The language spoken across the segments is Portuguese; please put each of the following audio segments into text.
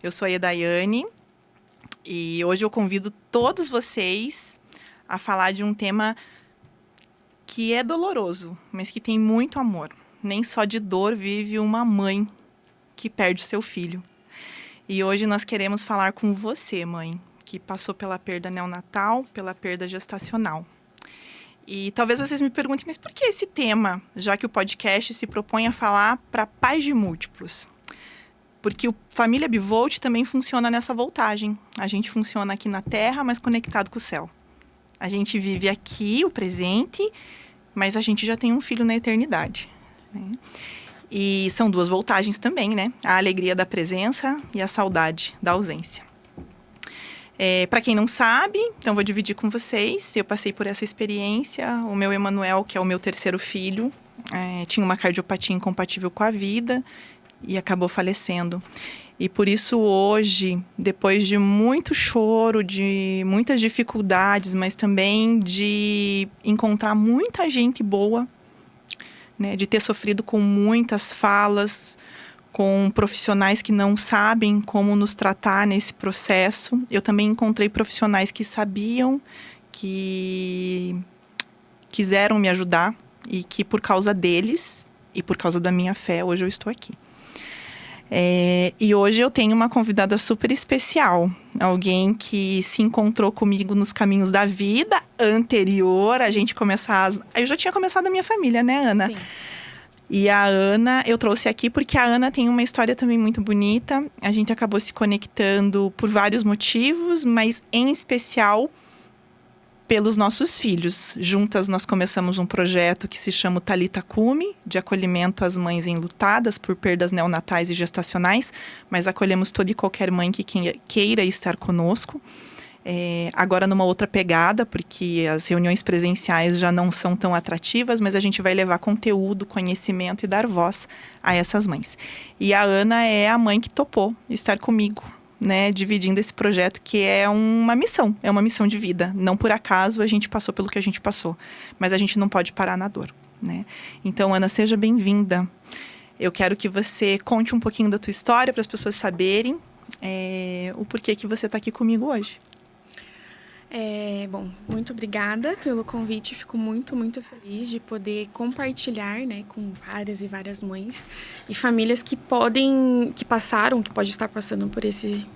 Eu sou a Edaiane e hoje eu convido todos vocês a falar de um tema que é doloroso, mas que tem muito amor. Nem só de dor vive uma mãe que perde seu filho. E hoje nós queremos falar com você, mãe, que passou pela perda neonatal, pela perda gestacional. E talvez vocês me perguntem, mas por que esse tema, já que o podcast se propõe a falar para pais de múltiplos? Porque o Família Bivolt também funciona nessa voltagem. A gente funciona aqui na Terra, mas conectado com o céu. A gente vive aqui, o presente, mas a gente já tem um filho na eternidade, né? E são duas voltagens também, né? A alegria da presença e a saudade da ausência. Para quem não sabe, então vou dividir com vocês. Eu passei por essa experiência. O meu Emanuel, que é o meu terceiro filho, tinha uma cardiopatia incompatível com a vida e acabou falecendo. E por isso hoje, depois de muito choro, de muitas dificuldades, mas também de encontrar muita gente boa, né, de ter sofrido com muitas falas, com profissionais que não sabem como nos tratar nesse processo. Eu também encontrei profissionais que sabiam, que quiseram me ajudar e que por causa deles e por causa da minha fé, hoje eu estou aqui. E hoje eu tenho uma convidada super especial, alguém que se encontrou comigo nos caminhos da vida anterior a gente começar. Eu já tinha começado a minha família, né, Ana? Sim. E a Ana, eu trouxe aqui porque a Ana tem uma história também muito bonita. A gente acabou se conectando por vários motivos, mas em especial pelos nossos filhos. Juntas nós começamos um projeto que se chama Thalita Cume, de acolhimento às mães enlutadas por perdas neonatais e gestacionais, mas acolhemos toda e qualquer mãe que queira estar conosco. Agora numa outra pegada, porque as reuniões presenciais já não são tão atrativas, mas a gente vai levar conteúdo, conhecimento e dar voz a essas mães. E a Ana é a mãe que topou estar comigo, né, dividindo esse projeto, que é uma missão de vida. Não por acaso a gente passou pelo que a gente passou, mas a gente não pode parar na dor, né? Então, Ana, seja bem-vinda. Eu quero que você conte um pouquinho da tua história para as pessoas saberem o porquê que você está aqui comigo hoje. Bom, muito obrigada pelo convite. Fico muito, muito feliz de poder compartilhar, né, com várias e várias mães e famílias que podem estar passando por esse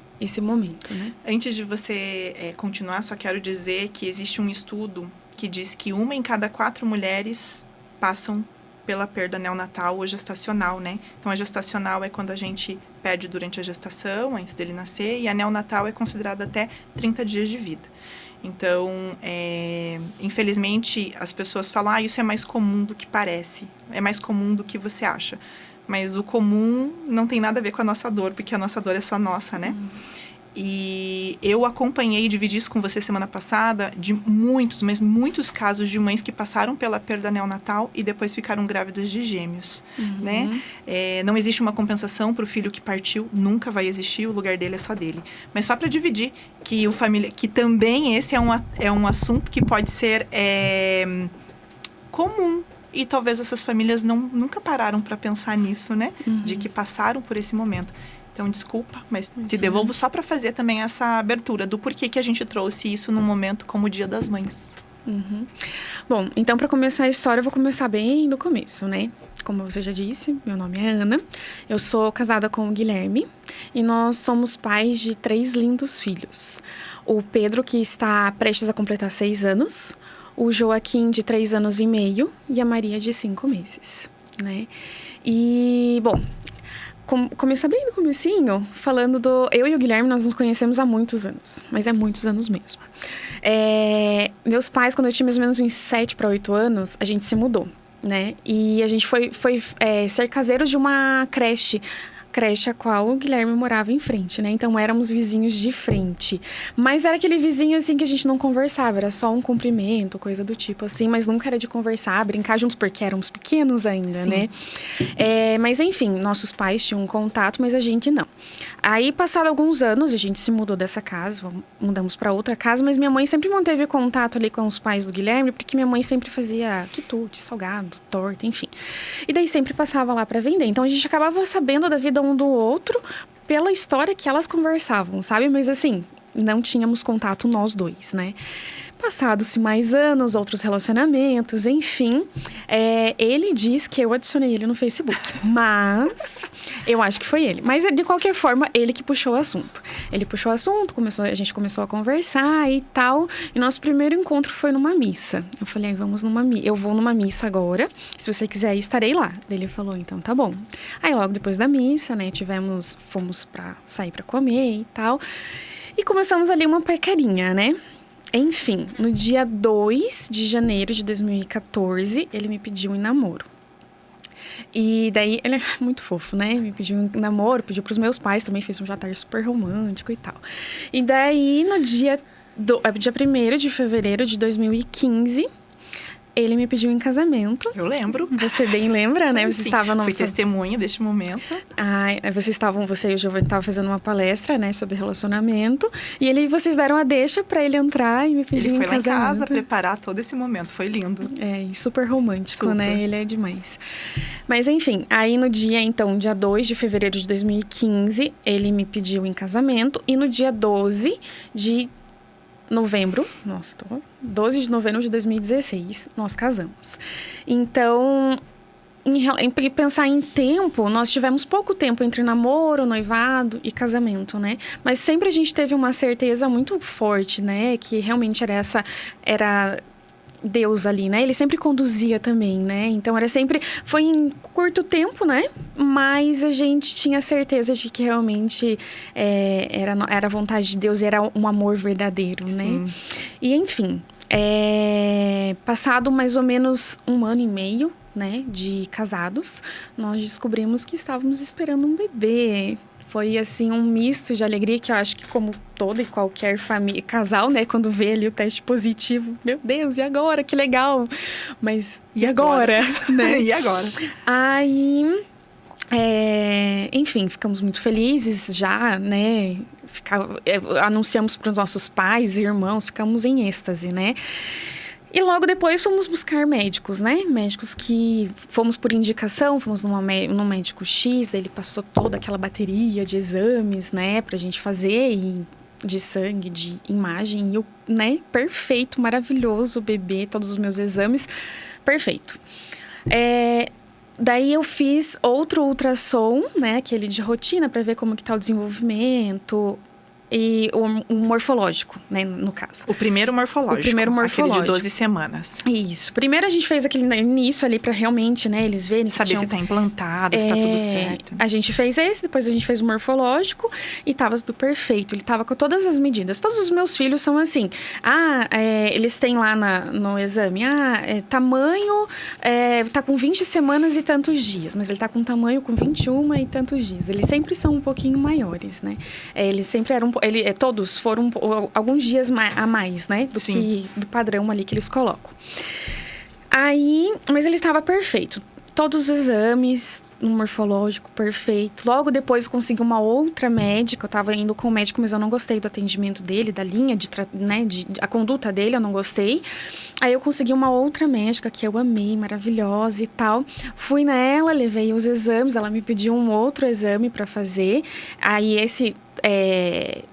momento, né? Antes de você continuar, só quero dizer que existe um estudo que diz que 1 em cada 4 mulheres passam pela perda neonatal ou gestacional, né? Então, a gestacional é quando a gente perde durante a gestação, antes dele nascer, e a neonatal é considerada até 30 dias de vida. Então, infelizmente, as pessoas falam, isso é mais comum do que parece, é mais comum do que você acha. Mas o comum não tem nada a ver com a nossa dor, porque a nossa dor é só nossa, né? E eu acompanhei e dividi isso com você semana passada de muitos, mas muitos casos de mães que passaram pela perda neonatal e depois ficaram grávidas de gêmeos, né? Não existe uma compensação para o filho que partiu, nunca vai existir, o lugar dele é só dele. Mas só para dividir que também esse é um assunto que pode ser comum. E talvez essas famílias nunca pararam para pensar nisso, né? De que passaram por esse momento. Então, desculpa, mas te devolvo só para fazer também essa abertura do porquê que a gente trouxe isso num momento como o Dia das Mães. Bom, então para começar a história, eu vou começar bem do começo, né? Como você já disse, meu nome é Ana, eu sou casada com o Guilherme e nós somos pais de 3 lindos filhos. O Pedro, que está prestes a completar 6 anos, o Joaquim, de 3 anos e meio, e a Maria, de 5 meses, né? E, bom, começar bem no comecinho, falando eu e o Guilherme, nós nos conhecemos há muitos anos, mas é muitos anos mesmo. Meus pais, quando eu tinha mais ou menos uns 7 para 8 anos, a gente se mudou, né? E a gente foi ser caseiro de uma creche a qual o Guilherme morava em frente, né? Então, éramos vizinhos de frente. Mas era aquele vizinho, assim, que a gente não conversava. Era só um cumprimento, coisa do tipo, assim. Mas nunca era de conversar, brincar juntos, porque éramos pequenos ainda, Sim. Né? Mas, enfim, nossos pais tinham um contato, mas a gente não. Aí, passado alguns anos, a gente se mudou dessa casa, mudamos para outra casa, mas minha mãe sempre manteve contato ali com os pais do Guilherme, porque minha mãe sempre fazia quitute, salgado, torta, enfim. E daí sempre passava lá para vender. Então, a gente acabava sabendo da vida um do outro pela história que elas conversavam, sabe? Mas assim, não tínhamos contato nós dois, né? Passados-se mais anos, outros relacionamentos, enfim. Ele diz que eu adicionei ele no Facebook. Mas eu acho que foi ele. Mas, de qualquer forma, ele que puxou o assunto. Ele puxou o assunto, a gente começou a conversar e tal. E nosso primeiro encontro foi numa missa. Eu falei, eu vou numa missa agora. Se você quiser ir, estarei lá. Ele falou, então tá bom. Aí, logo depois da missa, né, fomos pra sair pra comer e tal. E começamos ali uma paquerinha, né? Enfim, no dia 2 de janeiro de 2014, ele me pediu em namoro. E daí, ele é muito fofo, né? Me pediu em namoro, pediu pros meus pais também, fez um jantar super romântico e tal. E daí, no dia 1º de fevereiro de 2015... ele me pediu em casamento. Eu lembro. Você bem lembra, né? Você estava no... Fui testemunha deste momento. Você e o Giovanni estavam fazendo uma palestra, né? Sobre relacionamento. E vocês deram a deixa pra ele entrar e me pedir em casamento. Ele foi lá em casa preparar todo esse momento. Foi lindo. E super romântico, super. Né? Ele é demais. Mas, enfim. Aí, no dia 2 de fevereiro de 2015, ele me pediu em casamento. E no dia 12 de novembro... 12 de novembro de 2016, nós casamos. Então, em pensar em tempo, nós tivemos pouco tempo entre namoro, noivado e casamento, né? Mas sempre a gente teve uma certeza muito forte, né? Que realmente era Deus ali, né? Ele sempre conduzia também, né? Então, foi em curto tempo, né? Mas a gente tinha certeza de que realmente era a vontade de Deus e era um amor verdadeiro, né? Sim. E, enfim, passado mais ou menos 1 ano e meio, né? De casados, nós descobrimos que estávamos esperando um bebê. Foi, assim, um misto de alegria que eu acho que como toda e qualquer casal, né? Quando vê ali o teste positivo. Meu Deus, e agora? Que legal! Mas, e agora? Né? E agora? Aí, enfim, ficamos muito felizes já, né? Anunciamos para os nossos pais e irmãos, ficamos em êxtase, né? E logo depois fomos buscar médicos, né? Médicos que fomos por indicação, fomos num médico X, daí ele passou toda aquela bateria de exames, né? Pra gente fazer, de sangue, de imagem, e né? Perfeito, maravilhoso o bebê, todos os meus exames, perfeito. Daí eu fiz outro ultrassom, né? Aquele de rotina, para ver como que tá o desenvolvimento... E o morfológico, né, no caso. O primeiro morfológico. Aquele de 12 semanas. Isso. Primeiro a gente fez aquele início ali pra realmente, né, eles verem... Saber se tá implantado, se tá tudo certo. A gente fez esse, depois a gente fez o morfológico e tava tudo perfeito. Ele tava com todas as medidas. Todos os meus filhos são assim. Eles têm lá no exame, tamanho, tá com 20 semanas e tantos dias. Mas ele tá com tamanho com 21 e tantos dias. Eles sempre são um pouquinho maiores, né? Eles sempre eram... todos foram alguns dias a mais, né? Do padrão ali que eles colocam. Mas ele estava perfeito. Todos os exames, no morfológico, perfeito. Logo depois eu consegui uma outra médica. Eu estava indo com o médico, mas eu não gostei do atendimento dele, da linha, a conduta dele, eu não gostei. Aí eu consegui uma outra médica que eu amei, maravilhosa e tal. Fui nela, levei os exames, ela me pediu um outro exame para fazer. Aí esse...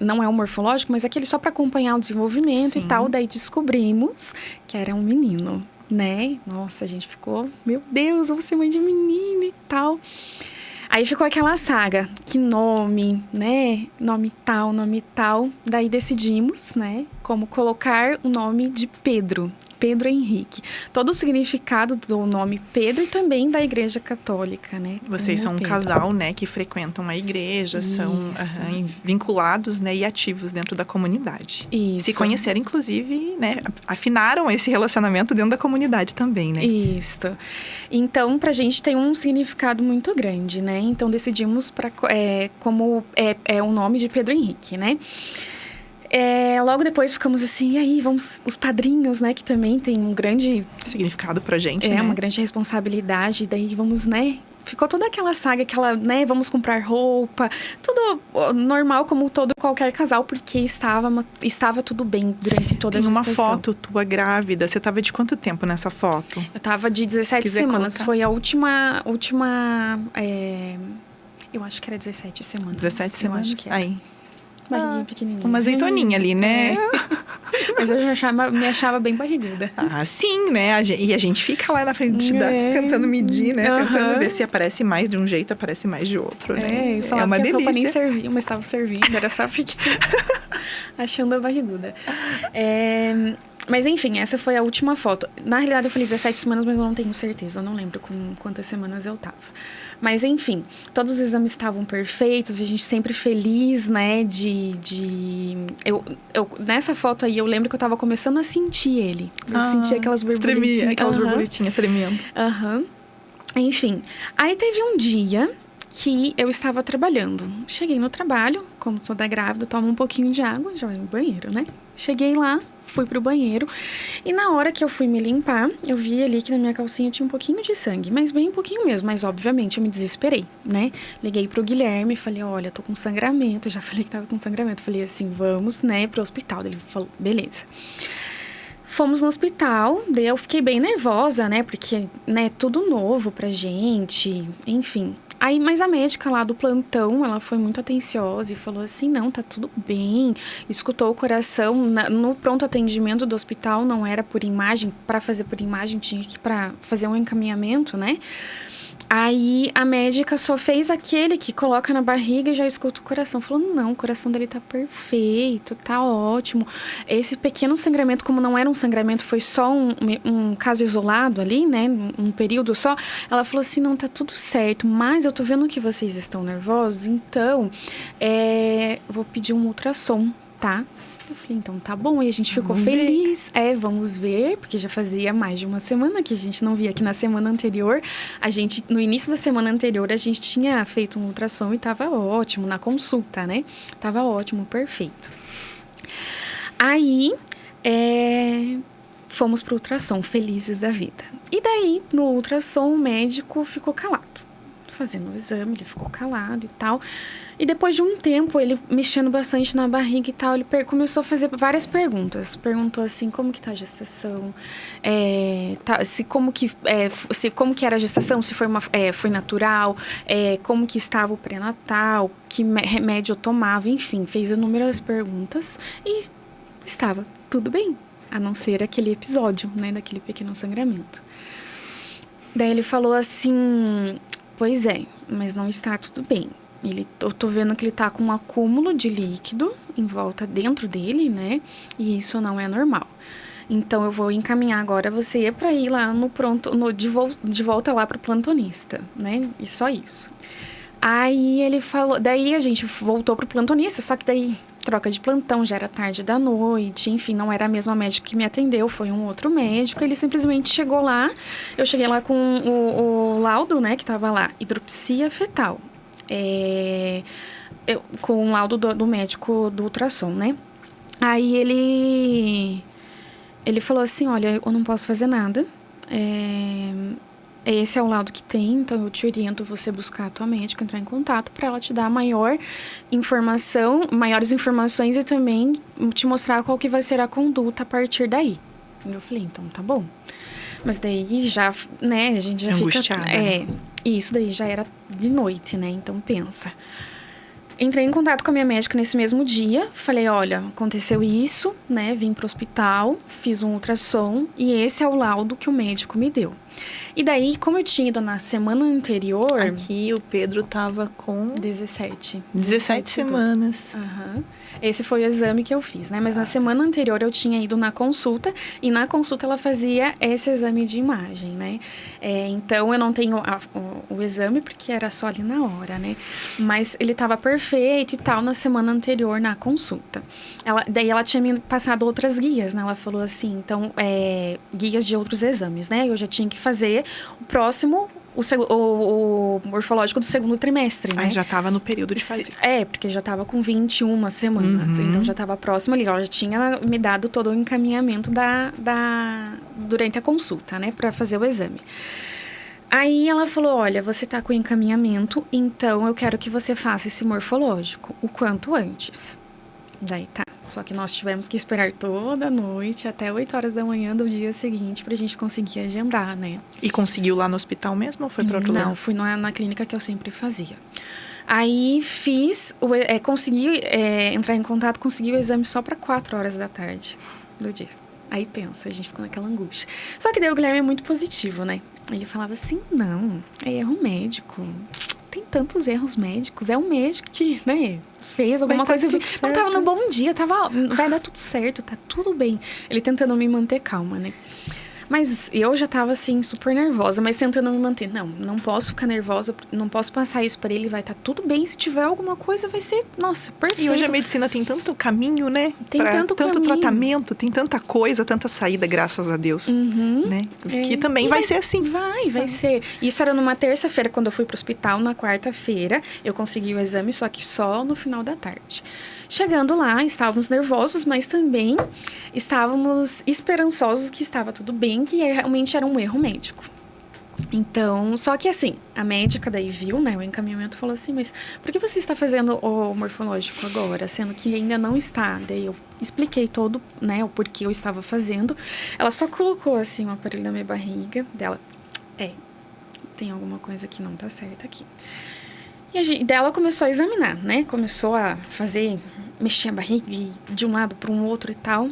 não é o morfológico, mas aquele só para acompanhar o desenvolvimento e tal. Daí descobrimos que era um menino, né? Nossa, a gente ficou, meu Deus, eu vou ser mãe de menino e tal. Aí ficou aquela saga, que nome, né? Nome tal. Daí decidimos, né? Como colocar o nome de Pedro Henrique. Todo o significado do nome Pedro e também da Igreja Católica, né? Vocês são um casal, né, que frequentam a igreja, são vinculados, né, e ativos dentro da comunidade. Isso. Se conheceram, inclusive, né, afinaram esse relacionamento dentro da comunidade também, né? Isso. Então, pra gente tem um significado muito grande, né? Então, decidimos como o nome de Pedro Henrique, né? Logo depois ficamos assim, e aí vamos os padrinhos, né, que também tem um grande significado pra gente, né? Uma grande responsabilidade, daí vamos, né, ficou toda aquela saga, né, vamos comprar roupa, tudo normal como todo qualquer casal, porque estava tudo bem durante toda a gestação. Tem uma foto tua grávida, você tava de quanto tempo nessa foto? Eu tava de 17 semanas, foi a última Eu acho que era 17 semanas. 17 semanas? Eu acho que era. Aí. Barriguinha pequenininha. Uma azeitoninha ali, né? Mas eu já me achava bem barriguda. Sim, né? E a gente fica lá na frente tentando medir, né? Tentando ver se aparece mais de um jeito, aparece mais de outro, né? E falava uma que delícia. a sopa nem servia, mas estava servindo. Era só porque... achando a barriguda. Mas enfim, essa foi a última foto. Na realidade, eu falei 17 semanas, mas eu não tenho certeza. Eu não lembro com quantas semanas eu tava. Mas enfim, todos os exames estavam perfeitos. A gente sempre feliz, né? Nessa foto aí, eu lembro que eu tava começando a sentir ele. Eu sentia aquelas borboletinhas. Tremia, aquelas borboletinhas tremendo. Enfim, aí teve um dia que eu estava trabalhando. Cheguei no trabalho, como toda grávida, tomo um pouquinho de água, já vai no banheiro, né? Cheguei lá, fui pro banheiro. E na hora que eu fui me limpar, eu vi ali que na minha calcinha tinha um pouquinho de sangue. Mas bem um pouquinho mesmo. Mas, obviamente, eu me desesperei, né? Liguei pro Guilherme, falei, olha, tô com sangramento. Já falei que tava com sangramento. Falei assim, vamos, né, pro hospital. Ele falou, beleza. Fomos no hospital, daí eu fiquei bem nervosa, né? Porque, né, tudo novo pra gente, enfim. Aí, mas a médica lá do plantão, ela foi muito atenciosa e falou assim, não, tá tudo bem. Escutou o coração. No pronto atendimento do hospital, não era por imagem. Para fazer por imagem, tinha que para fazer um encaminhamento, né? Aí, a médica só fez aquele que coloca na barriga e já escuta o coração. Falou, não, o coração dele tá perfeito, tá ótimo. Esse pequeno sangramento, como não era um sangramento, foi só um caso isolado ali, né? Um período só. Ela falou assim, não, tá tudo certo, mas eu tô vendo que vocês estão nervosos, então, vou pedir um ultrassom, tá? Eu falei, então tá bom. E a gente ficou feliz. Vamos ver, porque já fazia mais de uma semana que a gente não via. Que na semana anterior, no início da semana anterior, a gente tinha feito um ultrassom e tava ótimo, na consulta, né? Tava ótimo, perfeito. Aí, fomos pro ultrassom, felizes da vida. E daí, no ultrassom, o médico ficou calado. Fazendo o exame, ele ficou calado e tal. E depois de um tempo, ele mexendo bastante na barriga e tal, ele começou a fazer várias perguntas. Perguntou assim, como que tá a gestação? Como que era a gestação? Se foi natural? Como que estava o pré-natal? Que remédio eu tomava? Enfim, fez inúmeras perguntas e estava tudo bem. A não ser aquele episódio, né, daquele pequeno sangramento. Daí ele falou assim, pois é, mas não está tudo bem. Eu tô vendo que ele tá com um acúmulo de líquido em volta dentro dele, né? E isso não é normal. Então, eu vou encaminhar agora você para ir lá de volta lá pro plantonista, né? E só isso. Aí ele falou, daí a gente voltou pro plantonista, só que daí troca de plantão, já era tarde da noite, enfim, não era a mesma médica que me atendeu, foi um outro médico. Ele simplesmente chegou lá, eu cheguei lá com o laudo, né, que tava lá, hidropsia fetal. Com o laudo do médico do ultrassom, né? Aí ele falou assim, olha, eu não posso fazer nada. Esse é o laudo que tem, então eu te oriento você buscar a tua médica, entrar em contato para ela te dar maiores informações e também te mostrar qual que vai ser a conduta a partir daí. Eu falei, então tá bom. Mas daí já, né, a gente já angustiada, fica... E isso daí já era de noite, né? Então, pensa. Entrei em contato com a minha médica nesse mesmo dia. Falei, olha, aconteceu isso, né? Vim pro hospital, fiz um ultrassom e esse é o laudo que o médico me deu. E daí, como eu tinha ido na semana anterior... Aqui o Pedro tava com... 17 semanas. Esse foi o exame que eu fiz, né? Mas na semana anterior eu tinha ido na consulta e na consulta ela fazia esse exame de imagem, né? Então eu não tenho o exame porque era só ali na hora, né? Mas ele estava perfeito e tal na semana anterior na consulta. Daí ela tinha me passado outras guias, né? Ela falou assim, então, guias de outros exames, né? Eu já tinha que fazer o próximo... O morfológico do segundo trimestre, né? Aí já estava no período de fazer. Porque já estava com 21 semanas. Então, já estava próximo ali. Ela já tinha me dado todo o encaminhamento durante a consulta, né? Para fazer o exame. Aí, ela falou, olha, você tá com encaminhamento, então eu quero que você faça esse morfológico o quanto antes. Daí, tá. Só que nós tivemos que esperar toda a noite, até 8 horas da manhã do dia seguinte, pra gente conseguir agendar, né? E conseguiu lá no hospital mesmo ou foi pra outro lugar? Não, fui na clínica que eu sempre fazia. Aí consegui entrar em contato, consegui o exame só para 4 horas da tarde do dia. Aí pensa, a gente ficou naquela angústia. Só que daí o Guilherme é muito positivo, né? Ele falava assim, não, é erro médico. Tem tantos erros médicos, é o médico que, né, fez alguma coisa. Não tava no bom dia, vai dar tudo certo, tá tudo bem. Ele tentando me manter calma, né? Mas eu já tava, assim, super nervosa, mas tentando me manter. Não posso ficar nervosa, não posso passar isso pra ele, vai estar tudo bem. Se tiver alguma coisa, vai ser, nossa, perfeito. E hoje a medicina tem tanto caminho, né? Tem tanto tratamento, tem tanta coisa, tanta saída, graças a Deus. Né? Que também vai ser assim. Vai ser. Isso era numa terça-feira, quando eu fui pro hospital. Na quarta-feira, eu consegui o exame, só que só no final da tarde. Chegando lá, estávamos nervosos, mas também estávamos esperançosos que estava tudo bem, que realmente era um erro médico. Então, só que assim, a médica daí viu, né, o encaminhamento, falou assim, mas por que você está fazendo o morfológico agora, sendo que ainda não está? Daí eu expliquei todo, né, o porquê eu estava fazendo. Ela só colocou, assim, o aparelho na minha barriga dela. Tem alguma coisa que não tá certa aqui. E daí ela começou a examinar, né? Começou a mexer a barriga de um lado para um outro e tal.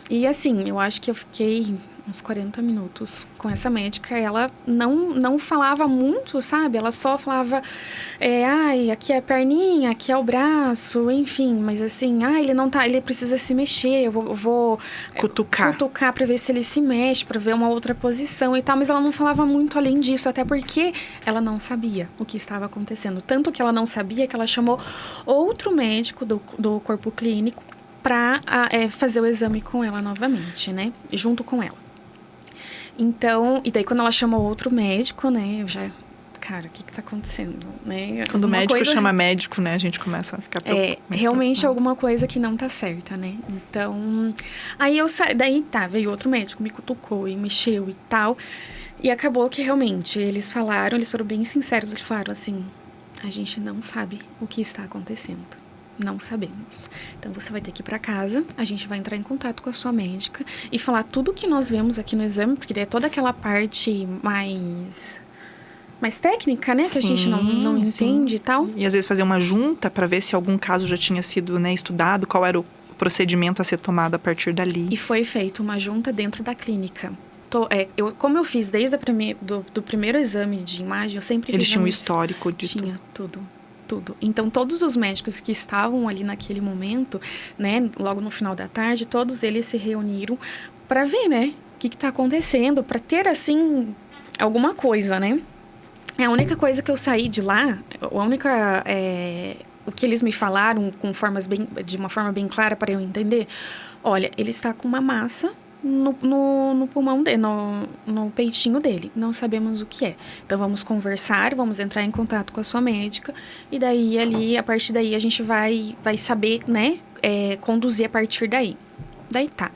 E assim, eu acho que eu fiquei uns 40 minutos com essa médica. Ela não falava muito, sabe? Ela só falava, aqui é a perninha, aqui é o braço, enfim. Mas assim, ele não tá, ele precisa se mexer, eu vou cutucar pra ver se ele se mexe, pra ver uma outra posição e tal. Mas ela não falava muito além disso, até porque ela não sabia o que estava acontecendo. Tanto que ela não sabia que ela chamou outro médico do corpo clínico para fazer o exame com ela novamente, né? Junto com ela. Então, e daí quando ela chamou outro médico, né? Eu já, cara, o que tá acontecendo, né? Quando o médico chama médico, né? A gente começa a ficar preocupado. Realmente alguma coisa que não tá certa, né? Então, aí eu saí, daí veio outro médico, me cutucou e mexeu e tal. E acabou que realmente, eles foram bem sinceros, eles falaram assim, a gente não sabe o que está acontecendo. Não sabemos. Então, você vai ter que ir para casa, a gente vai entrar em contato com a sua médica e falar tudo o que nós vemos aqui no exame, porque é toda aquela parte mais técnica, né? Que a gente não entende e tal. E às vezes fazer uma junta para ver se algum caso já tinha sido, né, estudado, qual era o procedimento a ser tomado a partir dali. E foi feita uma junta dentro da clínica. Como eu fiz desde do primeiro exame de imagem, eu sempre... Eles tinham um histórico de tudo. Tinha tudo. Então, todos os médicos que estavam ali naquele momento, né, logo no final da tarde, todos eles se reuniram para ver, né, o que está acontecendo, para ter, assim, alguma coisa, né. A única coisa que eu saí de lá, o que eles me falaram de uma forma bem clara para eu entender, olha, ele está com uma massa no pulmão dele, no peitinho dele. Não sabemos o que é. Então, vamos conversar, vamos entrar em contato com a sua médica. E daí, a partir daí, a gente vai saber, né, conduzir a partir daí. Daí tá.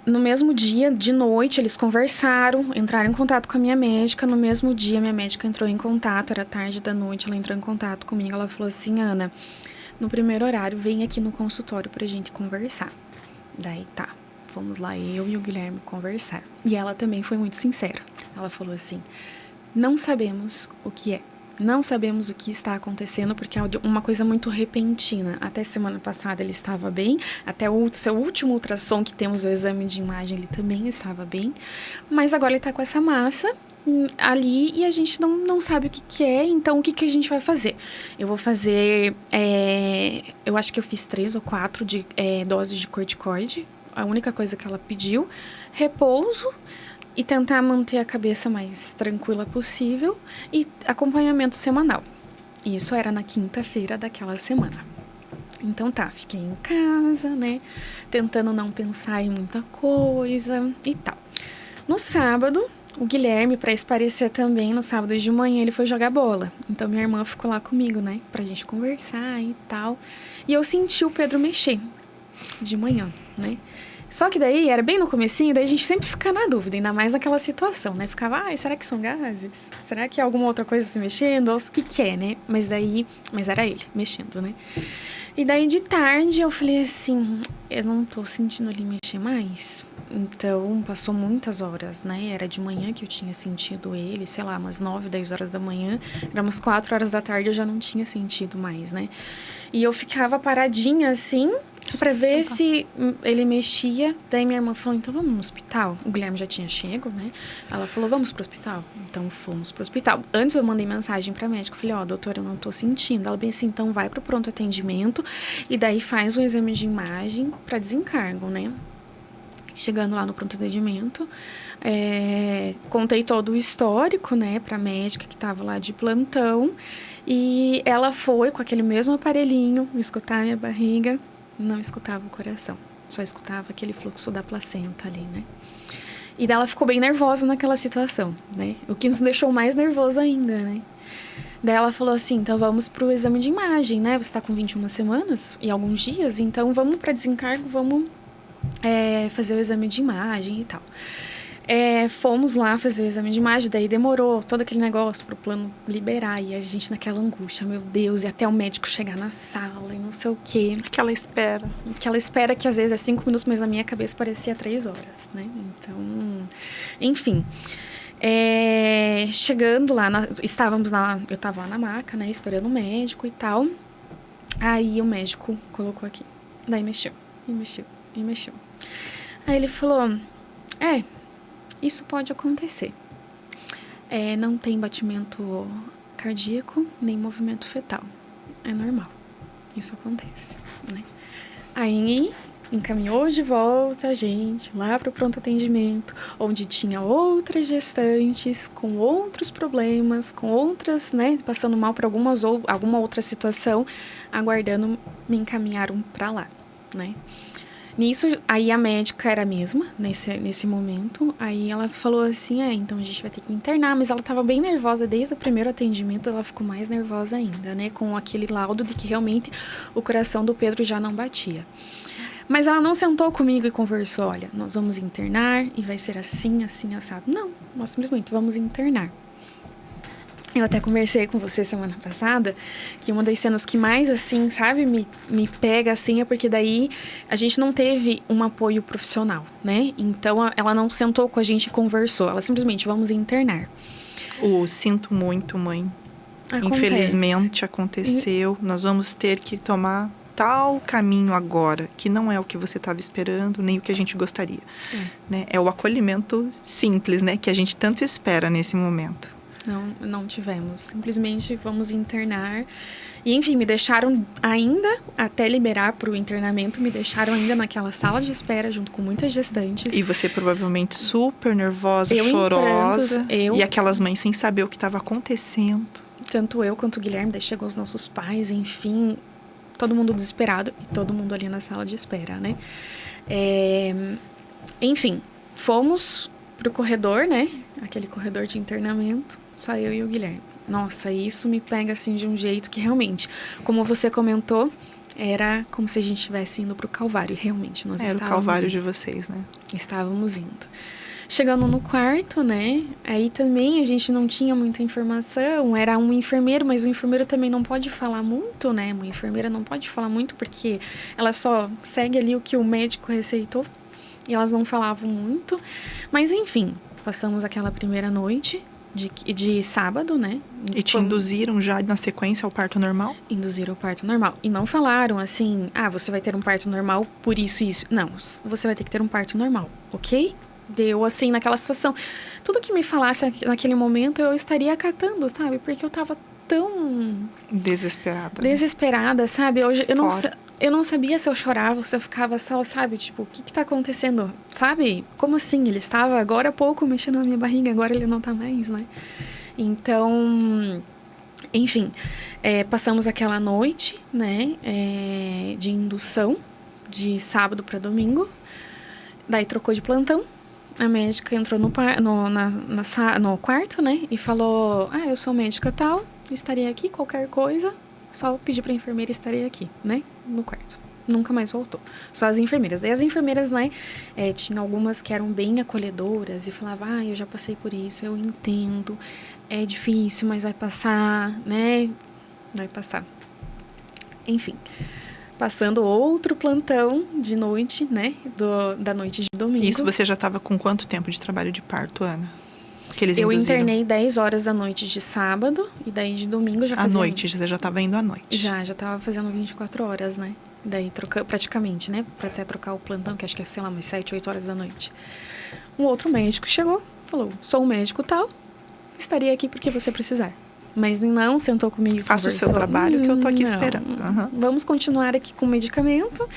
No mesmo dia, de noite, eles conversaram, entraram em contato com a minha médica. No mesmo dia, minha médica entrou em contato, era tarde da noite, ela entrou em contato comigo. Ela falou assim, Ana, no primeiro horário, vem aqui no consultório pra gente conversar. Daí tá. Fomos lá, eu e o Guilherme, conversar. E ela também foi muito sincera. Ela falou assim, não sabemos o que é. Não sabemos o que está acontecendo, porque é uma coisa muito repentina. Até semana passada ele estava bem. Até o seu último ultrassom, que temos o exame de imagem, ele também estava bem. Mas agora ele está com essa massa ali e a gente não sabe o que é. Então, o que a gente vai fazer? Eu vou fazer... eu acho que eu fiz 3 ou 4 doses de corticoide. A única coisa que ela pediu, repouso e tentar manter a cabeça mais tranquila possível e acompanhamento semanal. Isso era na quinta-feira daquela semana. Então fiquei em casa, né, tentando não pensar em muita coisa e tal. No sábado, o Guilherme, para esparecer também, no sábado de manhã, ele foi jogar bola. Então, minha irmã ficou lá comigo, né, pra gente conversar e tal. E eu senti o Pedro mexer de manhã, né. Só que daí, era bem no comecinho, daí a gente sempre fica na dúvida, ainda mais naquela situação, né? Ficava, será que são gases? Será que é alguma outra coisa se mexendo? Ou o que é, né? Mas era ele mexendo, né? E daí, de tarde, eu falei assim, eu não tô sentindo ele mexer mais. Então, passou muitas horas, né? Era de manhã que eu tinha sentido ele, sei lá, umas 9, 10 horas da manhã. Era umas 4 horas da tarde, eu já não tinha sentido mais, né? E eu ficava paradinha, assim, pra ver se ele mexia. Daí minha irmã falou, então vamos no hospital? O Guilherme já tinha chego, né? Ela falou, vamos pro hospital? Então, fomos pro hospital. Antes eu mandei mensagem pra médica. Falei, doutora, eu não tô sentindo. Ela bem assim, então vai pro pronto atendimento. E daí faz um exame de imagem pra desencargo, né? Chegando lá no pronto atendimento, contei todo o histórico, né, pra médica que tava lá de plantão. E ela foi com aquele mesmo aparelhinho escutar a minha barriga, não escutava o coração, só escutava aquele fluxo da placenta ali, né. E daí ela ficou bem nervosa naquela situação, né, o que nos deixou mais nervoso ainda, né. Daí ela falou assim, então vamos pro exame de imagem, né, você tá com 21 semanas e alguns dias, então vamos pra desencargo, vamos fazer o exame de imagem e tal. Fomos lá fazer o exame de imagem, daí demorou todo aquele negócio pro plano liberar, e a gente naquela angústia, meu Deus, e até o médico chegar na sala e não sei o quê. Aquela espera Que às vezes é 5 minutos, mas na minha cabeça parecia 3 horas, né? Então, enfim. Chegando lá, eu tava lá na maca, né, esperando o médico e tal. Aí o médico colocou aqui, daí mexeu. Aí ele falou, isso pode acontecer. Não tem batimento cardíaco, nem movimento fetal. É normal. Isso acontece, né? Aí encaminhou de volta a gente lá para o pronto atendimento, onde tinha outras gestantes com outros problemas, com outras, né, passando mal por alguma outra situação, aguardando, me encaminharam para lá, né? Nisso, aí a médica era a mesma, nesse momento. Aí ela falou assim, então a gente vai ter que internar. Mas ela estava bem nervosa desde o primeiro atendimento. Ela ficou mais nervosa ainda, né? Com aquele laudo de que realmente o coração do Pedro já não batia. Mas ela não sentou comigo e conversou, olha, nós vamos internar e vai ser assim, assim, assado. Não, nós simplesmente vamos internar. Eu até conversei com você semana passada, que uma das cenas que mais, assim, sabe, me pega, assim, é porque daí a gente não teve um apoio profissional, né? Então, ela não sentou com a gente e conversou. Ela simplesmente, vamos internar. Sinto muito, mãe. Acontece. Infelizmente, aconteceu. Nós vamos ter que tomar tal caminho agora, que não é o que você estava esperando, nem o que a gente gostaria. Né? É o acolhimento simples, né? Que a gente tanto espera nesse momento. Não tivemos. Simplesmente vamos internar. E, enfim, me deixaram ainda, até liberar para o internamento, me deixaram ainda naquela sala de espera, junto com muitas gestantes. E você provavelmente super nervosa, chorosa. E aquelas mães sem saber o que estava acontecendo. Tanto eu quanto o Guilherme, daí chegou os nossos pais, enfim, todo mundo desesperado e todo mundo ali na sala de espera, né? Enfim, fomos pro corredor, né? Aquele corredor de internamento, só eu e o Guilherme. Nossa, isso me pega assim de um jeito que realmente, como você comentou, era como se a gente estivesse indo pro Calvário. E realmente, nós estávamos... Era o Calvário de vocês, né? Estávamos indo. Chegando no quarto, né? Aí também a gente não tinha muita informação. Era um enfermeiro, mas o enfermeiro também não pode falar muito, né? Uma enfermeira não pode falar muito porque ela só segue ali o que o médico receitou. E elas não falavam muito. Mas, enfim, passamos aquela primeira noite de sábado, né? E te induziram já na sequência ao parto normal? Induziram o parto normal. E não falaram assim, você vai ter um parto normal por isso e isso. Não, você vai ter que ter um parto normal, ok? Deu, assim, naquela situação. Tudo que me falasse naquele momento, eu estaria acatando, sabe? Porque eu tava tão... Desesperada, sabe? Eu não sabia se eu chorava ou se eu ficava só, sabe? Tipo, o que tá acontecendo? Sabe? Como assim? Ele estava agora há pouco mexendo na minha barriga, agora ele não tá mais, né? Então, enfim, passamos aquela noite, né? De indução, de sábado para domingo. Daí trocou de plantão. A médica entrou no quarto, né? E falou, eu sou médica tal, estarei aqui, qualquer coisa. Só pedi pra enfermeira, estarei aqui, né? No quarto. Nunca mais voltou. Só as enfermeiras. Daí as enfermeiras, né? Tinha algumas que eram bem acolhedoras e falavam, eu já passei por isso, eu entendo. É difícil, mas vai passar, né? Vai passar. Enfim. passando outro plantão de noite, né? Da noite de domingo. Isso você já estava com quanto tempo de trabalho de parto, Ana? Que eles Eu induziram? internei 10 horas da noite de sábado, e daí de domingo já fazia... À noite, você já estava indo à noite. Já estava fazendo 24 horas, né? Daí praticamente, né? Pra até trocar o plantão, que acho que é, sei lá, umas 7, 8 horas da noite. Um outro médico chegou, falou, sou um médico tal, estaria aqui porque você precisar. Mas não sentou comigo e Faça o seu conversou. trabalho que eu tô aqui Não. esperando. Uhum. Vamos continuar aqui com o medicamento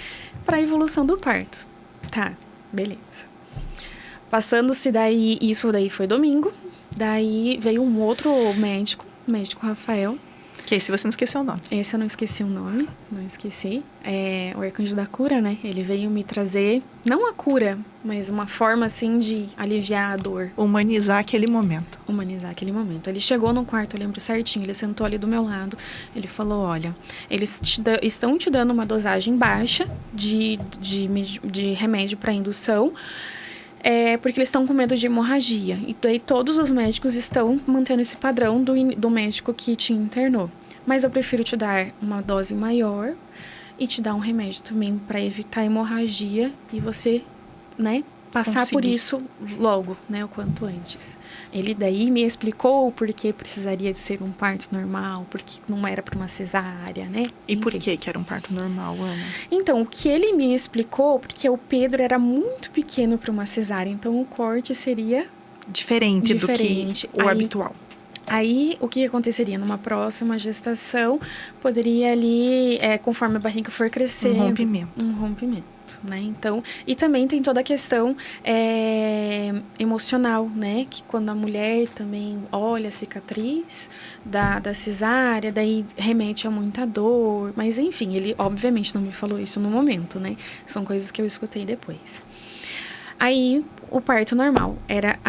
para a evolução do parto. Tá, beleza. Passando-se daí, isso daí foi domingo. Daí veio um outro médico, o médico Rafael. Que esse você não esqueceu o nome. Esse eu não esqueci o nome, não esqueci. É o arcanjo da cura, né? Ele veio me trazer, não a cura, mas uma forma, assim, de aliviar a dor. Humanizar aquele momento. Humanizar aquele momento. Ele chegou no quarto, eu lembro certinho, ele sentou ali do meu lado. Ele falou, olha, eles estão te dando uma dosagem baixa de remédio para indução, porque eles estão com medo de hemorragia. E daí todos os médicos estão mantendo esse padrão do médico que te internou. Mas eu prefiro te dar uma dose maior e te dar um remédio também para evitar hemorragia e você, né, passar por isso logo, né, o quanto antes. Ele daí me explicou o porquê precisaria de ser um parto normal, porque não era para uma cesárea, né? E por que era um parto normal, Ana? Então, o que ele me explicou, porque o Pedro era muito pequeno para uma cesárea, então o corte seria diferente do que o habitual. Aí, o que aconteceria? Numa próxima gestação, poderia ali, conforme a barriga for crescendo... Um rompimento, né? Então, e também tem toda a questão emocional, né? Que quando a mulher também olha a cicatriz da cesárea, daí remete a muita dor. Mas, enfim, ele obviamente não me falou isso no momento, né? São coisas que eu escutei depois. Aí, o parto normal era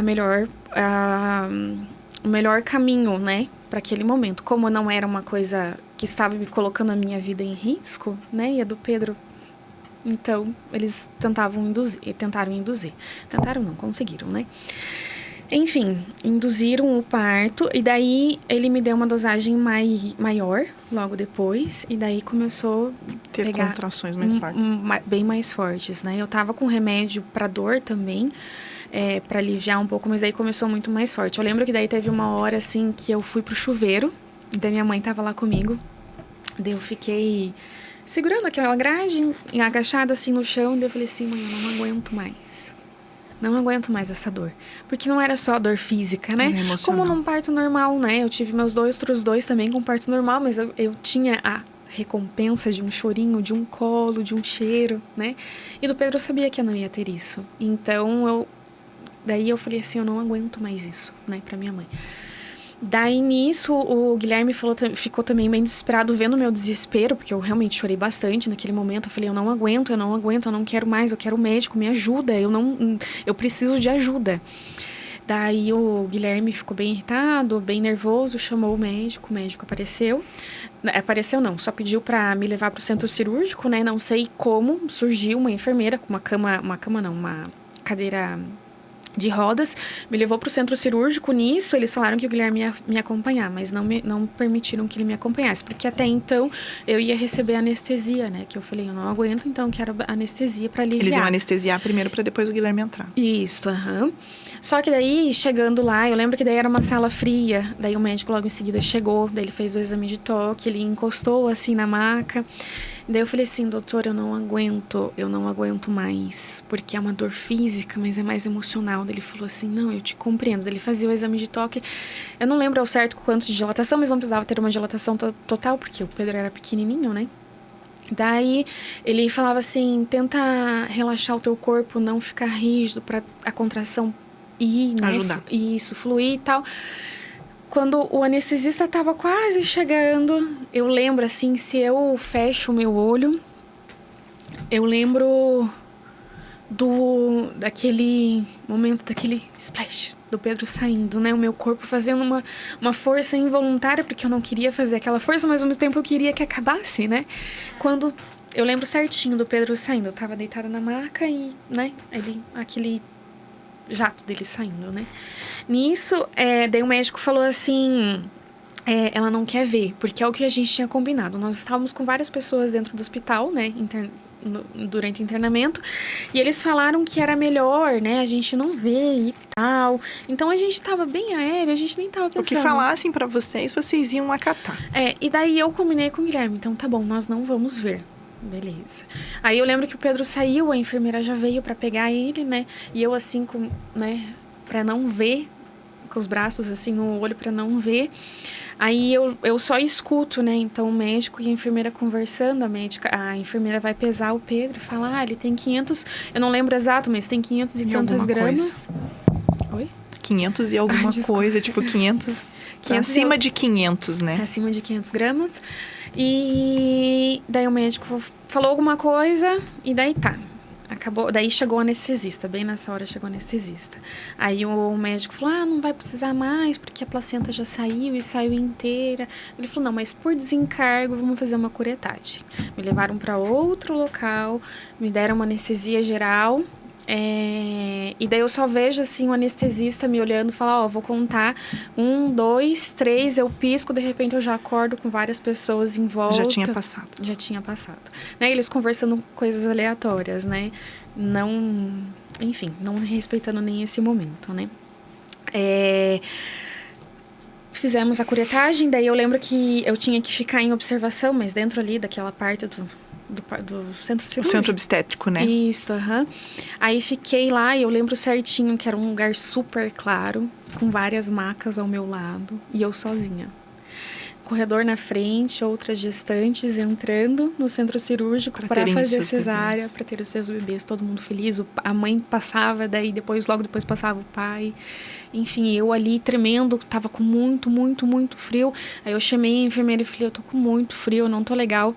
o melhor caminho, né, para aquele momento. Como não era uma coisa que estava me colocando a minha vida em risco, né, e a do Pedro, então eles tentaram induzir. Tentaram não, conseguiram, né. Enfim, induziram o parto e daí ele me deu uma dosagem maior logo depois e daí começou a pegar contrações mais fortes. Bem mais fortes, né. Eu tava com remédio para dor também, para aliviar um pouco, mas daí começou muito mais forte. Eu lembro que daí teve uma hora, assim, que eu fui pro chuveiro, daí minha mãe tava lá comigo, daí eu fiquei segurando aquela grade, agachada, assim, no chão, daí eu falei assim, mãe, eu não aguento mais. Não aguento mais essa dor. Porque não era só dor física, né? Como num parto normal, né? Eu tive meus outros dois também com parto normal, mas eu tinha a recompensa de um chorinho, de um colo, de um cheiro, né? E do Pedro eu sabia que eu não ia ter isso. Então, daí eu falei assim, eu não aguento mais isso, né, pra minha mãe. Daí nisso, o Guilherme ficou também bem desesperado vendo o meu desespero, porque eu realmente chorei bastante naquele momento. Eu falei, eu não aguento, eu não quero mais, eu quero médico, me ajuda, eu preciso de ajuda. Daí o Guilherme ficou bem irritado, bem nervoso, chamou o médico apareceu. Apareceu não, só pediu pra me levar pro centro cirúrgico, né, não sei como, surgiu uma enfermeira com uma cadeira de rodas, me levou para o centro cirúrgico. Nisso, eles falaram que o Guilherme ia me acompanhar, mas não permitiram que ele me acompanhasse, porque até então eu ia receber anestesia, né? Que eu falei, eu não aguento, então quero anestesia para aliviar. Eles iam anestesiar primeiro para depois o Guilherme entrar. Isso, aham. Só que daí, chegando lá, eu lembro que daí era uma sala fria, daí o médico logo em seguida chegou, daí ele fez o exame de toque, ele encostou assim na maca. Daí eu falei assim, doutor, eu não aguento mais, porque é uma dor física, mas é mais emocional. Daí ele falou assim, não, eu te compreendo. Daí ele fazia o exame de toque, eu não lembro ao certo quanto de dilatação, mas não precisava ter uma dilatação total, porque o Pedro era pequenininho, né? Daí ele falava assim, tenta relaxar o teu corpo, não ficar rígido, para a contração ir, né? Ajudar. Isso, fluir e tal. Quando o anestesista estava quase chegando, eu lembro assim, se eu fecho o meu olho, eu lembro daquele momento, daquele splash do Pedro saindo, né? O meu corpo fazendo uma força involuntária, porque eu não queria fazer aquela força, mas ao mesmo tempo eu queria que acabasse, né? Quando eu lembro certinho do Pedro saindo, eu tava deitada na maca e, né, aquele jato dele saindo, né? Nisso, daí o médico falou assim, ela não quer ver, porque é o que a gente tinha combinado. Nós estávamos com várias pessoas dentro do hospital, né, durante o internamento, e eles falaram que era melhor, né, a gente não ver e tal. Então a gente estava bem aéreo, a gente nem estava pensando. O que falassem pra vocês iam acatar. E daí eu combinei com o Guilherme, então tá bom, nós não vamos ver. Beleza. Aí eu lembro que o Pedro saiu, a enfermeira já veio pra pegar ele, né, e eu assim, pra não ver, com os braços assim no olho pra não ver. Aí eu só escuto, né? Então o médico e a enfermeira conversando, a enfermeira vai pesar o Pedro e fala, ele tem 500, eu não lembro exato, mas tem 500 e tantas gramas. Oi? 500 e alguma coisa, tipo 500 acima de 500, né? Acima de 500 gramas. E daí o médico falou alguma coisa e daí tá. Acabou, daí chegou o anestesista, bem nessa hora chegou o anestesista. Aí o médico falou, não vai precisar mais, porque a placenta já saiu e saiu inteira. Ele falou, não, mas por desencargo vamos fazer uma curetagem. Me levaram para outro local, me deram uma anestesia geral. E daí eu só vejo assim o anestesista me olhando e falar, vou contar 1, 2, 3, eu pisco, de repente eu já acordo com várias pessoas em volta. Já tinha passado. Né? Eles conversando coisas aleatórias, né? Não respeitando nem esse momento, né? Fizemos a curetagem, daí eu lembro que eu tinha que ficar em observação, mas dentro ali daquela parte do centro cirúrgico. O centro obstétrico, né? Isso, Aí fiquei lá e eu lembro certinho que era um lugar super claro, com várias macas ao meu lado, e eu sozinha. Corredor na frente, outras gestantes entrando no centro cirúrgico para fazer cesárea, para ter os seus bebês, todo mundo feliz. A mãe passava, daí logo depois passava o pai. Enfim, eu ali tremendo, tava com muito, muito, muito frio. Aí eu chamei a enfermeira e falei, eu tô com muito frio, não tô legal.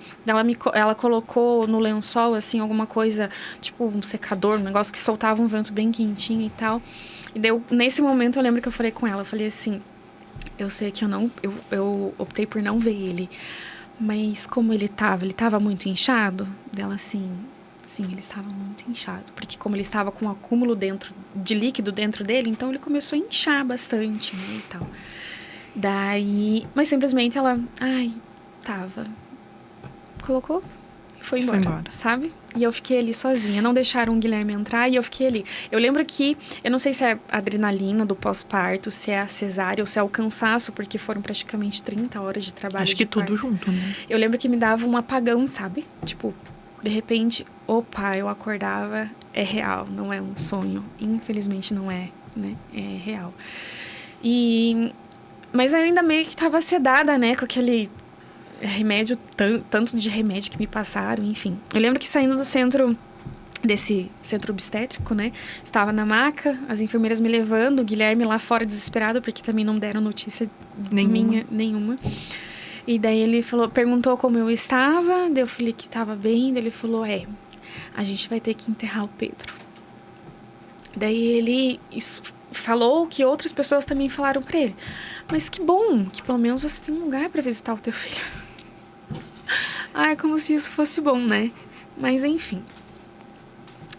Ela colocou no lençol, assim, alguma coisa, tipo um secador, um negócio que soltava um vento bem quentinho e tal. E daí, nesse momento, eu lembro que eu falei com ela, eu falei assim, eu sei que eu optei por não ver ele, mas como ele tava muito inchado, dela assim, sim, ele estava muito inchado, porque como ele estava com um acúmulo de líquido dentro dele, então ele começou a inchar bastante, né, e tal. Daí, mas simplesmente ela, tava, colocou e foi embora, sabe? E eu fiquei ali sozinha, não deixaram o Guilherme entrar e eu fiquei ali. Eu lembro que, eu não sei se é a adrenalina do pós-parto, se é a cesárea ou se é o cansaço, porque foram praticamente 30 horas de trabalho. Acho que tudo junto, né? Eu lembro que me dava um apagão, sabe? Tipo, de repente, opa, eu acordava, é real, não é um sonho. Infelizmente não é, né? É real. Mas eu ainda meio que tava sedada, né? Com aquele remédio, tanto de remédio que me passaram, enfim. Eu lembro que saindo desse centro obstétrico, né? Estava na maca, as enfermeiras me levando, o Guilherme lá fora desesperado, porque também não deram notícia nenhuma. E daí ele perguntou como eu estava, daí eu falei que estava bem, daí ele falou, a gente vai ter que enterrar o Pedro. Daí ele falou que outras pessoas também falaram pra ele, mas que bom, que pelo menos você tem um lugar pra visitar o teu filho. Como se isso fosse bom, né? Mas enfim.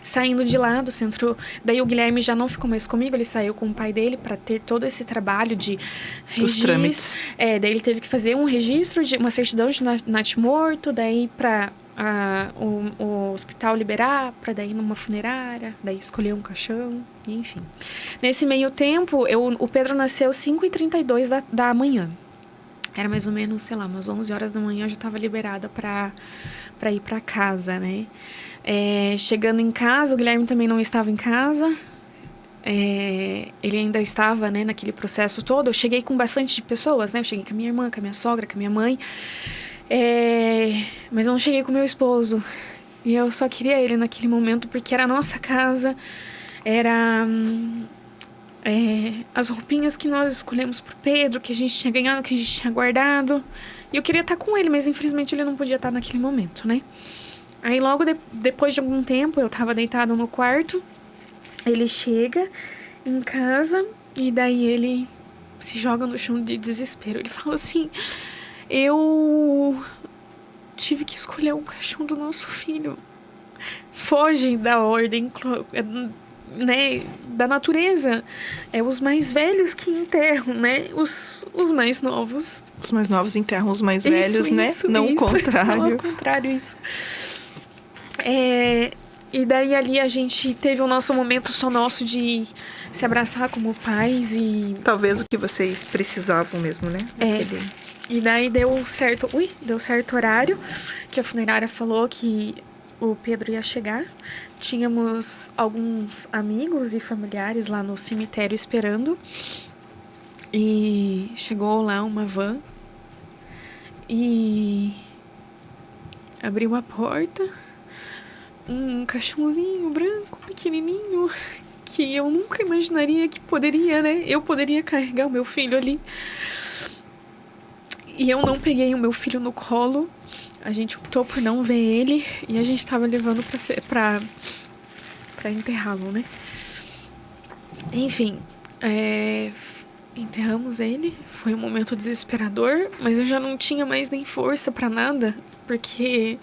Saindo de lá do centro, daí o Guilherme já não ficou mais comigo, ele saiu com o pai dele para ter todo esse trabalho de registro. Os trâmites. Daí ele teve que fazer um registro, uma certidão de natimorto, daí para o hospital liberar, para daí numa funerária, daí escolher um caixão, enfim. Nesse meio tempo, o Pedro nasceu 5h32 da manhã. Era mais ou menos, sei lá, umas 11 horas da manhã eu já estava liberada para ir para casa, né? Chegando em casa, o Guilherme também não estava em casa. Ele ainda estava, né, naquele processo todo. Eu cheguei com bastante pessoas, né? Eu cheguei com a minha irmã, com a minha sogra, com a minha mãe. Mas eu não cheguei com o meu esposo. E eu só queria ele naquele momento, porque era a nossa casa. Era as roupinhas que nós escolhemos pro Pedro, que a gente tinha ganhado, que a gente tinha guardado. E eu queria estar com ele, mas infelizmente ele não podia estar naquele momento, né? Aí logo depois de algum tempo, eu tava deitada no quarto, ele chega em casa e daí ele se joga no chão de desespero. Ele fala assim, eu tive que escolher um caixão do nosso filho. Foge da ordem né, da natureza. É os mais velhos que enterram, né? Os mais novos. Os mais novos enterram os mais velhos, né? Não o contrário. Não, ao contrário, isso. E daí ali a gente teve o nosso momento só nosso de se abraçar como pais e... Talvez o que vocês precisavam mesmo, né? E daí deu certo o horário, que a funerária falou que o Pedro ia chegar. Tínhamos alguns amigos e familiares lá no cemitério esperando. E chegou lá uma van e abriu a porta. Um caixãozinho branco, pequenininho, que eu nunca imaginaria que poderia, né? Eu poderia carregar o meu filho ali. E eu não peguei o meu filho no colo. A gente optou por não ver ele e a gente tava levando pra enterrá-lo, né? Enfim, enterramos ele. Foi um momento desesperador, mas eu já não tinha mais nem força pra nada, porque...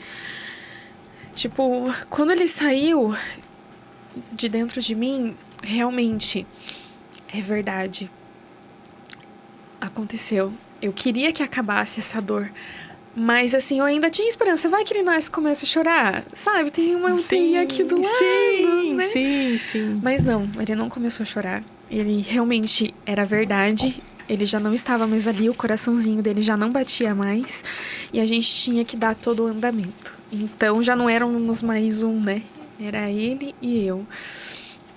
Tipo, quando ele saiu de dentro de mim, realmente, é verdade. Aconteceu. Eu queria que acabasse essa dor. Mas, assim, eu ainda tinha esperança. Vai que ele nasce e começa a chorar. Sabe, tem uma UTI aqui do lado, né? Sim. Mas não, ele não começou a chorar. Ele realmente era verdade. Ele já não estava mais ali, o coraçãozinho dele já não batia mais. E a gente tinha que dar todo o andamento. Então, já não éramos mais um, né? Era ele e eu.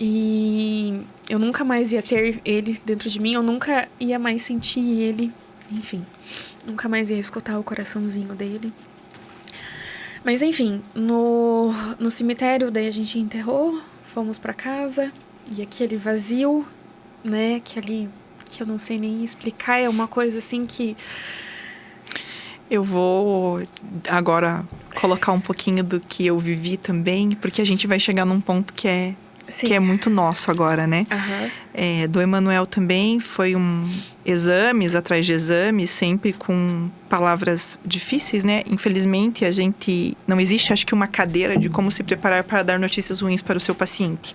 E eu nunca mais ia ter ele dentro de mim. Eu nunca ia mais sentir ele. Enfim, nunca mais ia escutar o coraçãozinho dele. Mas, enfim, no cemitério, daí a gente enterrou. Fomos pra casa. E aquele vazio, né? Que eu não sei nem explicar. É uma coisa, assim, que... Eu vou agora colocar um pouquinho do que eu vivi também, porque a gente vai chegar num ponto que é muito nosso agora, né? Do Emanuel também foi exames atrás de exames, sempre com palavras difíceis, né? Infelizmente, não existe, acho que, uma cadeira de como se preparar para dar notícias ruins para o seu paciente.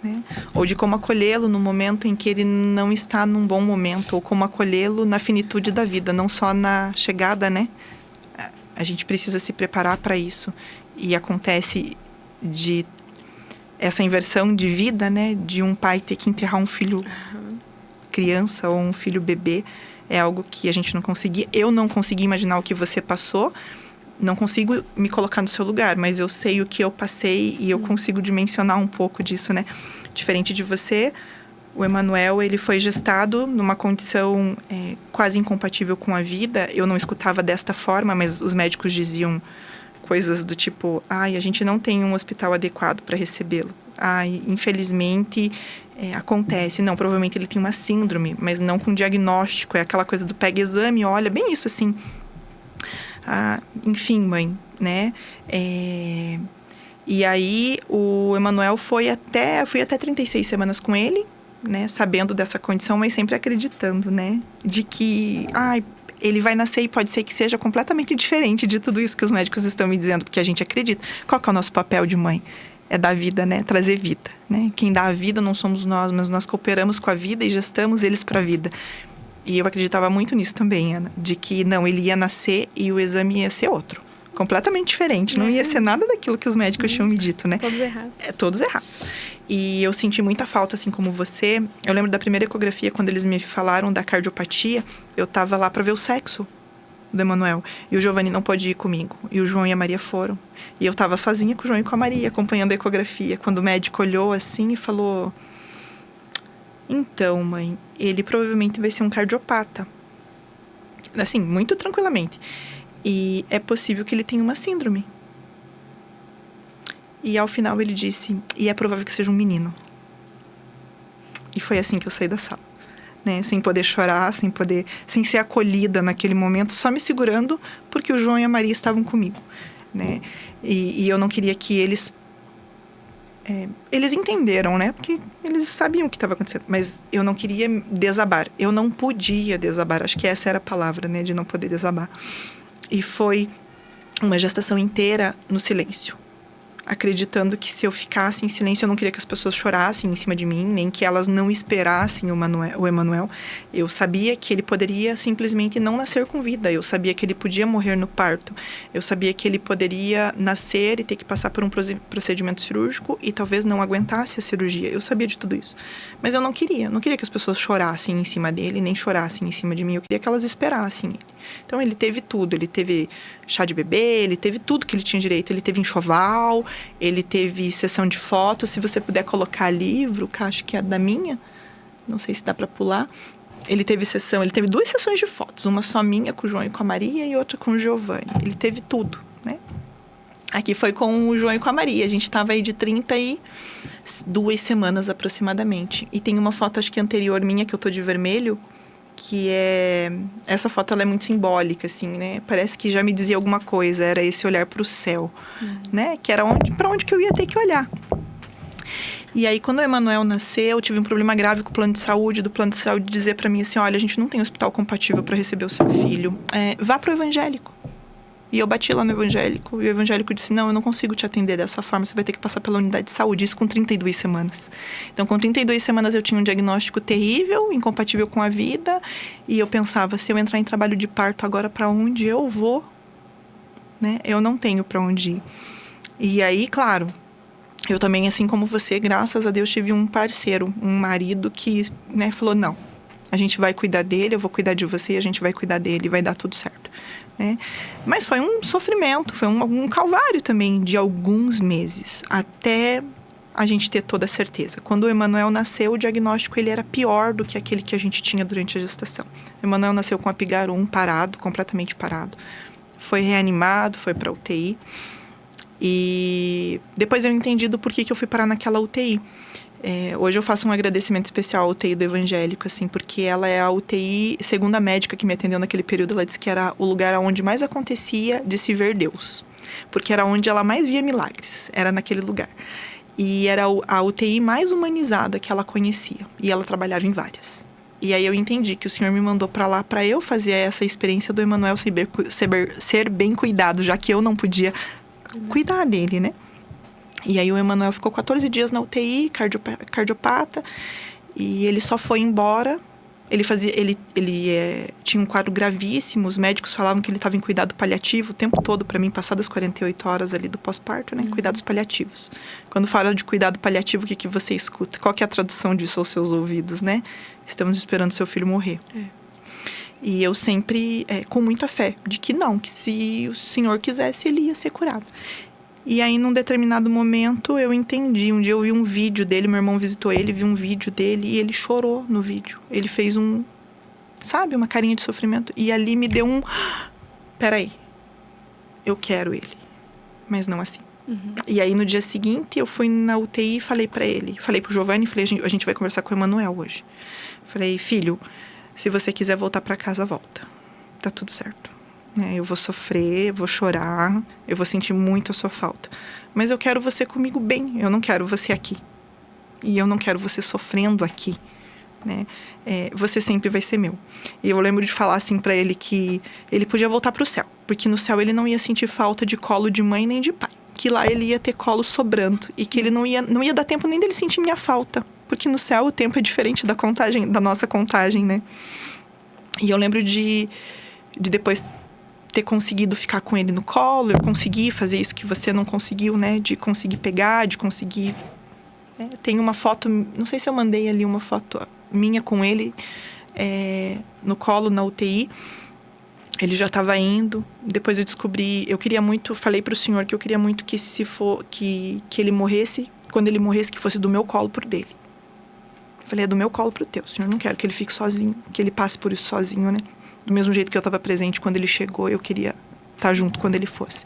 Né? Ou de como acolhê-lo no momento em que ele não está num bom momento, ou como acolhê-lo na finitude da vida, não só na chegada, né? A gente precisa se preparar para isso. E acontece essa inversão de vida, né? De um pai ter que enterrar um filho criança ou um filho bebê. É algo que a gente não conseguia. Eu não consegui imaginar o que você passou. Não consigo me colocar no seu lugar, mas eu sei o que eu passei e eu consigo dimensionar um pouco disso, né? Diferente de você, o Emanuel, ele foi gestado numa condição quase incompatível com a vida. Eu não escutava desta forma, mas os médicos diziam coisas do tipo: a gente não tem um hospital adequado para recebê-lo. Infelizmente, acontece. Não, provavelmente ele tem uma síndrome, mas não com diagnóstico. É aquela coisa do pega exame, olha, bem isso, assim... enfim, mãe, né? E aí o Emanuel fui até 36 semanas com ele, né? Sabendo dessa condição, mas sempre acreditando, né? De que, ele vai nascer e pode ser que seja completamente diferente de tudo isso que os médicos estão me dizendo, porque a gente acredita. Qual que é o nosso papel de mãe? É dar vida, né? Trazer vida, né? Quem dá a vida não somos nós, mas nós cooperamos com a vida e gestamos eles para a vida. E eu acreditava muito nisso também, Ana. De que, não, ele ia nascer e o exame ia ser outro. Completamente diferente. Não ia ser nada daquilo que os médicos tinham me dito, né? Todos errados. Todos errados. E eu senti muita falta, assim como você. Eu lembro da primeira ecografia, quando eles me falaram da cardiopatia. Eu tava lá para ver o sexo do Emanuel. E o Giovanni não pôde ir comigo. E o João e a Maria foram. E eu tava sozinha com o João e com a Maria, acompanhando a ecografia. Quando o médico olhou assim e falou... Então, mãe, ele provavelmente vai ser um cardiopata. Assim, muito tranquilamente. E é possível que ele tenha uma síndrome. E ao final ele disse, e é provável que seja um menino. E foi assim que eu saí da sala. Né? Sem poder chorar, sem ser acolhida naquele momento, só me segurando porque o João e a Maria estavam comigo. Né? E eu não queria que eles entenderam, né? Porque eles sabiam o que estava acontecendo. Mas eu não queria desabar. Eu não podia desabar. Acho que essa era a palavra, né? De não poder desabar. E foi uma gestação inteira no silêncio. acreditando que se eu ficasse em silêncio, eu não queria que as pessoas chorassem em cima de mim, nem que elas não esperassem o Emanuel. Eu sabia que ele poderia simplesmente não nascer com vida. Eu sabia que ele podia morrer no parto. Eu sabia que ele poderia nascer e ter que passar por um procedimento cirúrgico e talvez não aguentasse a cirurgia. Eu sabia de tudo isso. Mas eu não queria. Não queria que as pessoas chorassem em cima dele, nem chorassem em cima de mim. Eu queria que elas esperassem ele. Então, ele teve tudo. Ele teve chá de bebê, ele teve tudo que ele tinha direito. Ele teve enxoval, ele teve sessão de fotos. Se você puder colocar livro, que acho que é da minha, não sei se dá para pular. Ele teve 2 sessões de fotos. Uma só minha com o João e com a Maria e outra com o Giovanni. Ele teve tudo, né? Aqui foi com o João e com a Maria. A gente estava aí de 32 semanas aproximadamente. E tem uma foto, acho que anterior minha, que eu tô de vermelho, que é... Essa foto, ela é muito simbólica, assim, né? Parece que já me dizia alguma coisa. Era esse olhar para o céu, né? Que era para onde que eu ia ter que olhar. E aí, quando o Emanuel nasceu, eu tive um problema grave com o plano de saúde. Do plano de saúde dizer para mim assim, olha, a gente não tem hospital compatível para receber o seu filho. Vá pro evangélico. E eu bati lá no evangélico. E o evangélico disse, não, eu não consigo te atender dessa forma. Você vai ter que passar pela unidade de saúde. Isso com 32 semanas. Então, com 32 semanas, eu tinha um diagnóstico terrível, incompatível com a vida. E eu pensava, se eu entrar em trabalho de parto agora, para onde eu vou? Né? Eu não tenho para onde ir. E aí, claro, eu também, assim como você, graças a Deus, tive um parceiro, um marido que, né, falou, não, a gente vai cuidar dele, eu vou cuidar de você, a gente vai cuidar dele, vai dar tudo certo. Né? Mas foi um sofrimento, foi um calvário também de alguns meses, até a gente ter toda a certeza. Quando o Emanuel nasceu, o diagnóstico ele era pior do que aquele que a gente tinha durante a gestação. O Emanuel nasceu com a Apgar 1 parado, completamente parado. Foi reanimado, foi para UTI. E depois eu entendi do porquê que eu fui parar naquela UTI. Hoje eu faço um agradecimento especial à UTI do evangélico, assim, porque ela é a UTI, segundo a médica que me atendeu naquele período, ela disse que era o lugar onde mais acontecia de se ver Deus. Porque era onde ela mais via milagres, era naquele lugar. E era a UTI mais humanizada que ela conhecia. E ela trabalhava em várias. E aí eu entendi que o Senhor me mandou para lá para eu fazer essa experiência do Emanuel ser bem cuidado, já que eu não podia cuidar dele, né? E aí o Emanuel ficou 14 dias na UTI, cardiopata, e ele só foi embora. Ele tinha um quadro gravíssimo, os médicos falavam que ele estava em cuidado paliativo o tempo todo para mim, passadas 48 horas ali do pós-parto, né? Cuidados paliativos. Quando fala de cuidado paliativo, o que você escuta? Qual que é a tradução disso aos seus ouvidos, né? Estamos esperando seu filho morrer. E eu sempre, com muita fé, de que não, que se o Senhor quisesse, ele ia ser curado. E aí, num determinado momento, eu entendi. Um dia eu vi um vídeo dele, meu irmão visitou ele, viu um vídeo dele e ele chorou no vídeo. Ele fez uma carinha de sofrimento. E ali me deu peraí, eu quero ele, mas não assim. E aí, no dia seguinte, eu fui na UTI e falei pra ele, falei pro Giovanni, falei, a gente vai conversar com o Emanuel hoje. Falei, filho, se você quiser voltar pra casa, volta. Tá tudo certo. Eu vou sofrer, vou chorar, eu vou sentir muito a sua falta. Mas eu quero você comigo bem, eu não quero você aqui. E eu não quero você sofrendo aqui, né? Você sempre vai ser meu. E eu lembro de falar assim pra ele que ele podia voltar pro céu. Porque no céu ele não ia sentir falta de colo de mãe nem de pai. Que lá ele ia ter colo sobrando. E que ele não ia dar tempo nem dele sentir minha falta. Porque no céu o tempo é diferente da nossa contagem, né? E eu lembro de depois ter conseguido ficar com ele no colo, eu consegui fazer isso que você não conseguiu, né? De conseguir pegar, de conseguir... Tem uma foto, não sei se eu mandei ali uma foto minha com ele no colo, na UTI. Ele já estava indo. Depois eu descobri, eu queria muito, falei pro Senhor que eu queria muito que que ele morresse, quando ele morresse, que fosse do meu colo pro dele. Eu falei, do meu colo pro teu, Senhor, não quero que ele fique sozinho, que ele passe por isso sozinho, né? Do mesmo jeito que eu estava presente quando ele chegou, eu queria estar junto quando ele fosse.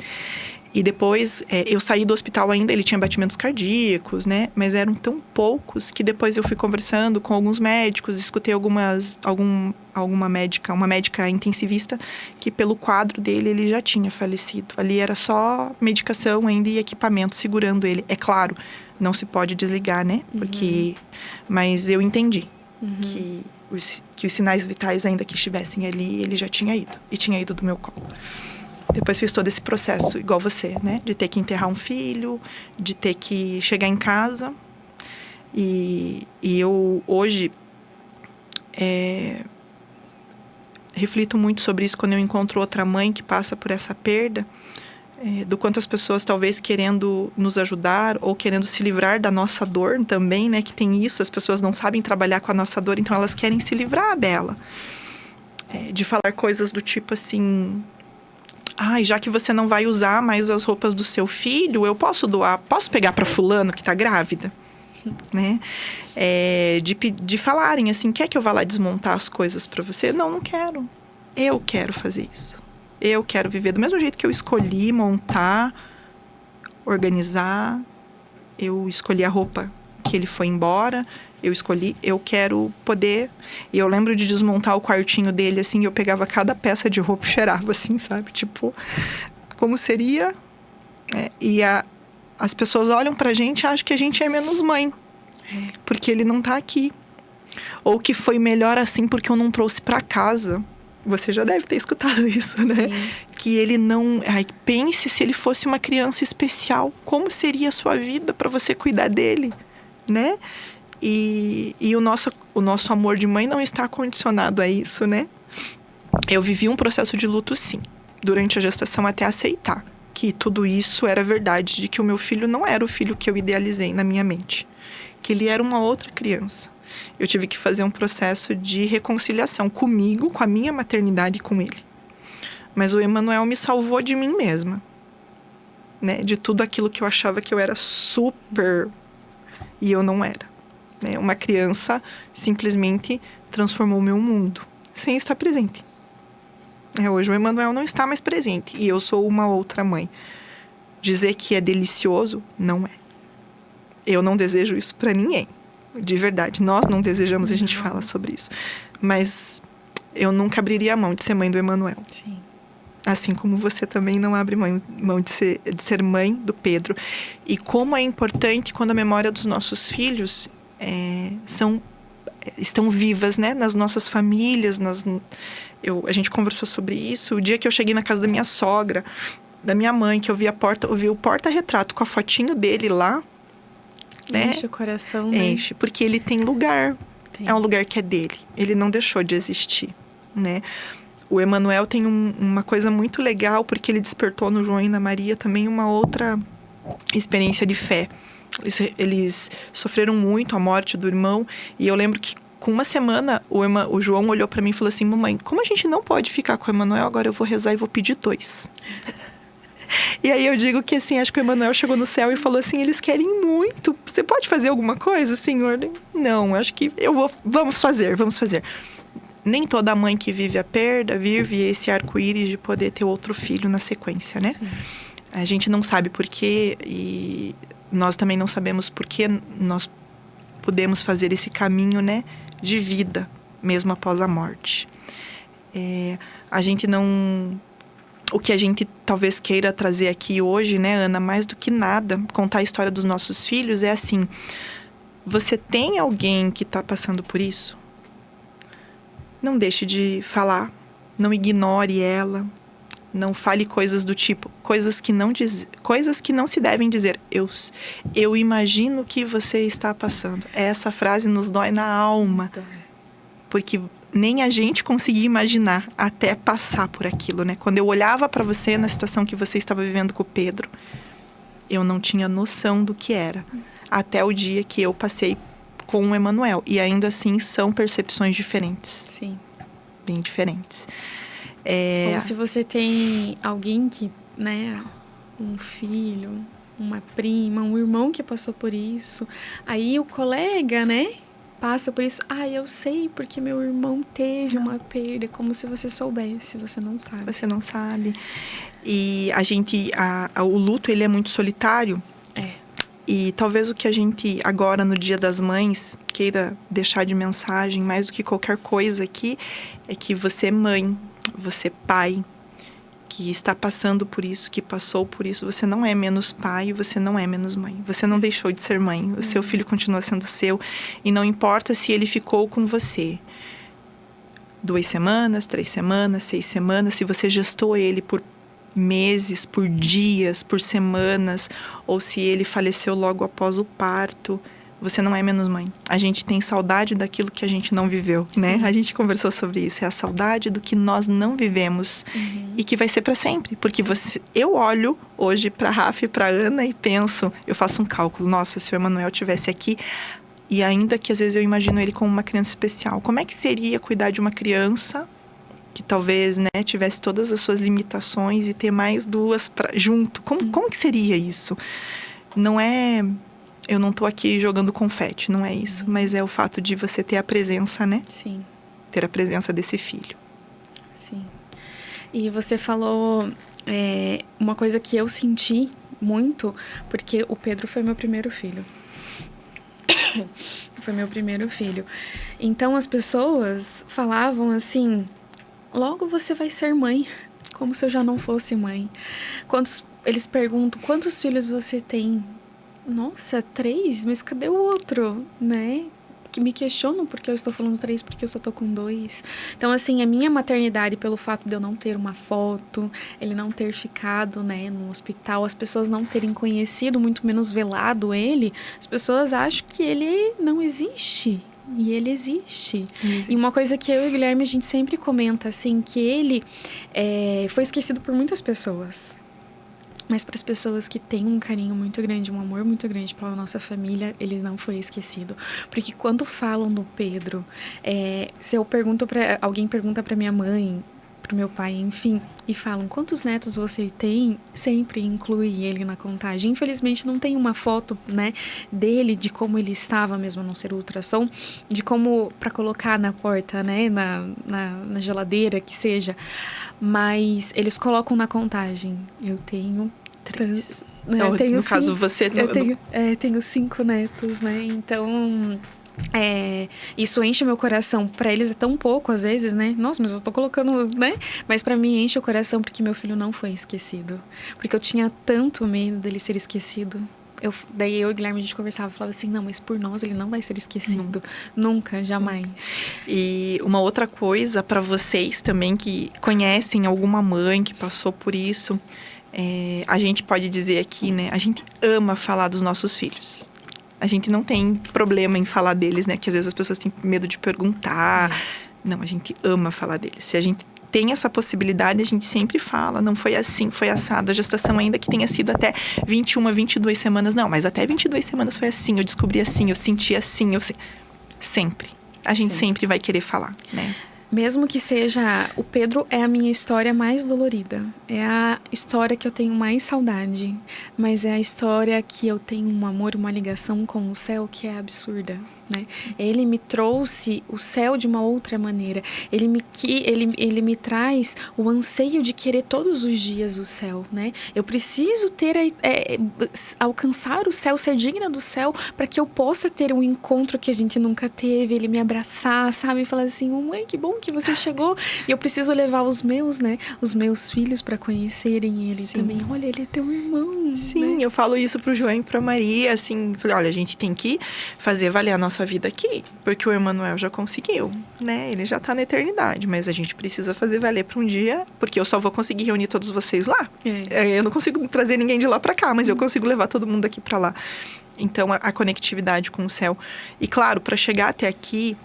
E depois, eu saí do hospital ainda, ele tinha batimentos cardíacos, né? Mas eram tão poucos que depois eu fui conversando com alguns médicos, escutei uma médica intensivista, que pelo quadro dele, ele já tinha falecido. Ali era só medicação ainda e equipamento segurando ele. É claro, não se pode desligar, né? Porque... Mas eu entendi que os sinais vitais ainda que estivessem ali, ele já tinha ido. E tinha ido do meu colo. Depois fiz todo esse processo, igual você, né? De ter que enterrar um filho, de ter que chegar em casa. E eu, hoje, reflito muito sobre isso quando eu encontro outra mãe que passa por essa perda, do quanto as pessoas talvez querendo nos ajudar ou querendo se livrar da nossa dor também, né? Que tem isso, as pessoas não sabem trabalhar com a nossa dor, então elas querem se livrar dela. De falar coisas do tipo assim... Ai, já que você não vai usar mais as roupas do seu filho, eu posso doar, posso pegar para fulano que tá grávida? Né? De falarem assim, quer que eu vá lá desmontar as coisas para você? Não, não quero. Eu quero fazer isso. Eu quero viver do mesmo jeito que eu escolhi montar, organizar. Eu escolhi a roupa que ele foi embora. Eu quero poder... E eu lembro de desmontar o quartinho dele, assim, eu pegava cada peça de roupa e cheirava, assim, sabe? Tipo, como seria... As pessoas olham pra gente e acham que a gente é menos mãe. Porque ele não tá aqui. Ou que foi melhor assim porque eu não trouxe pra casa. Você já deve ter escutado isso, né? Sim. Que ele não... Ai, pense se ele fosse uma criança especial. Como seria a sua vida pra você cuidar dele, né? E o nosso amor de mãe não está condicionado a isso, né? Eu vivi um processo de luto, sim. Durante a gestação até aceitar que tudo isso era verdade. De que o meu filho não era o filho que eu idealizei na minha mente. Que ele era uma outra criança. Eu tive que fazer um processo de reconciliação comigo, com a minha maternidade e com ele. Mas o Emanuel me salvou de mim mesma. Né? De tudo aquilo que eu achava que eu era super... E eu não era. Né? Uma criança simplesmente transformou o meu mundo. Sem estar presente. Hoje o Emanuel não está mais presente. E eu sou uma outra mãe. Dizer que é delicioso, não é. Eu não desejo isso pra ninguém. De verdade. Nós não desejamos, a gente fala sobre isso. Mas eu nunca abriria a mão de ser mãe do Emanuel. Sim. Assim como você também não abre mão de ser mãe do Pedro. E como é importante quando a memória dos nossos filhos estão vivas, né? Nas nossas famílias. A gente conversou sobre isso. O dia que eu cheguei na casa da minha sogra, da minha mãe, que eu vi o porta-retrato com a fotinho dele lá. Né? Enche o coração, né? Enche, porque ele tem lugar. Tem. É um lugar que é dele. Ele não deixou de existir, né? O Emanuel tem uma coisa muito legal, porque ele despertou no João e na Maria também uma outra experiência de fé. Eles sofreram muito a morte do irmão. E eu lembro que com uma semana, o João olhou pra mim e falou assim: mamãe, como a gente não pode ficar com o Emanuel, agora eu vou rezar e vou pedir 2. E aí eu digo que, assim, acho que o Emanuel chegou no céu e falou assim: eles querem muito. Você pode fazer alguma coisa, senhor? Não, acho que vamos fazer. Nem toda mãe que vive a perda vive esse arco-íris de poder ter outro filho na sequência, né? Sim. A gente não sabe por quê e nós também não sabemos por que nós podemos fazer esse caminho, né, de vida, mesmo após a morte. A gente não... O que a gente talvez queira trazer aqui hoje, né, Ana, mais do que nada, contar a história dos nossos filhos, é assim: você tem alguém que está passando por isso? Não deixe de falar, não ignore ela, não fale coisas do tipo, coisas que não se devem dizer. Eu imagino que você está passando. Essa frase nos dói na alma, porque nem a gente conseguia imaginar até passar por aquilo, né? Quando eu olhava para você na situação que você estava vivendo com o Pedro, eu não tinha noção do que era. Até o dia que eu passei com o Emanuel. E ainda assim são percepções diferentes. Sim. Bem diferentes. Ou se você tem alguém que, né, um filho, uma prima, um irmão que passou por isso, aí o colega, né, passa por isso. Eu sei porque meu irmão teve uma perda, como se você soubesse, você não sabe. Você não sabe. E o luto, ele é muito solitário. E talvez o que a gente agora, no Dia das Mães, queira deixar de mensagem, mais do que qualquer coisa aqui, é que você é mãe, você é pai, que está passando por isso, que passou por isso, você não é menos pai, você não é menos mãe. Você não deixou de ser mãe, o seu filho continua sendo seu. E não importa se ele ficou com você 2 semanas, 3 semanas, 6 semanas, se você gestou ele por meses, por dias, por semanas, ou se ele faleceu logo após o parto, você não é menos mãe. A gente tem saudade daquilo que a gente não viveu, né? A gente conversou sobre isso. É a saudade do que nós não vivemos e que vai ser para sempre. Porque eu olho hoje para Rafa e para Ana e penso, eu faço um cálculo. Nossa, se o Emanuel tivesse aqui, e ainda que às vezes eu imagino ele como uma criança especial, como é que seria cuidar de uma criança que talvez, né, tivesse todas as suas limitações e ter mais duas junto? Como que seria isso? Não é... Eu não tô aqui jogando confete, não é isso. Mas é o fato de você ter a presença, né? Sim. Ter a presença desse filho. Sim. E você falou uma coisa que eu senti muito, porque o Pedro foi meu primeiro filho. Foi meu primeiro filho. Então as pessoas falavam assim, logo você vai ser mãe, como se eu já não fosse mãe. Eles perguntam, quantos filhos você tem? Nossa, 3? Mas cadê o outro, né? Que me questionam porque eu estou falando 3, porque eu só tô com 2. Então, assim, a minha maternidade, pelo fato de eu não ter uma foto, ele não ter ficado, né, no hospital, as pessoas não terem conhecido, muito menos velado ele, as pessoas acham que ele não existe. E ele existe. E uma coisa que eu e o Guilherme, a gente sempre comenta, assim, que ele foi esquecido por muitas pessoas. Mas para as pessoas que têm um carinho muito grande, um amor muito grande pela nossa família, ele não foi esquecido. Porque quando falam do Pedro, se eu pergunto alguém pergunta para minha mãe, para o meu pai, enfim, e falam quantos netos você tem, sempre inclui ele na contagem. Infelizmente não tem uma foto, né, dele, de como ele estava mesmo a não ser ultrassom, de como para colocar na porta, né, na geladeira, que seja. Mas eles colocam na contagem. Eu tenho 3. Então, tenho no 5, caso, você... tenho 5 netos, né? Então, isso enche meu coração. Pra eles é tão pouco, às vezes, né? Nossa, mas eu tô colocando, né? Mas pra mim enche o coração porque meu filho não foi esquecido. Porque eu tinha tanto medo dele ser esquecido. Daí eu e o Guilherme, a gente conversava, falava assim, não, mas por nós ele não vai ser esquecido. Nunca, jamais. E uma outra coisa para vocês também que conhecem alguma mãe que passou por isso, a gente pode dizer aqui, né? A gente ama falar dos nossos filhos. A gente não tem problema em falar deles, né? Que às vezes as pessoas têm medo de perguntar. Não, a gente ama falar deles. Se a gente tem essa possibilidade, a gente sempre fala, não foi assim, foi assado. A gestação ainda que tenha sido até 21, 22 semanas, não, mas até 22 semanas foi assim, eu descobri assim, eu senti assim, sempre. A gente sempre vai querer falar, né? Mesmo que seja... O Pedro é a minha história mais dolorida. É a história que eu tenho mais saudade. Mas é a história que eu tenho um amor, uma ligação com o céu que é absurda, né? Ele me trouxe o céu de uma outra maneira. Ele me traz o anseio de querer todos os dias o céu, né? Eu preciso alcançar o céu, ser digna do céu, para que eu possa ter um encontro que a gente nunca teve. Ele me abraçar, sabe? E falar assim, mamãe, que bom que você chegou. E eu preciso levar os meus, né? Os meus filhos para conhecerem ele também. Olha, ele é teu irmão. Sim, né? Eu falo isso pro João e pra Maria, assim, falei, olha, a gente tem que fazer valer a nossa vida aqui, porque o Emanuel já conseguiu, né? Ele já tá na eternidade, mas a gente precisa fazer valer para um dia, porque eu só vou conseguir reunir todos vocês lá. Eu não consigo trazer ninguém de lá para cá, mas eu consigo levar todo mundo daqui para lá. Então, a conectividade com o céu. E claro, para chegar até aqui,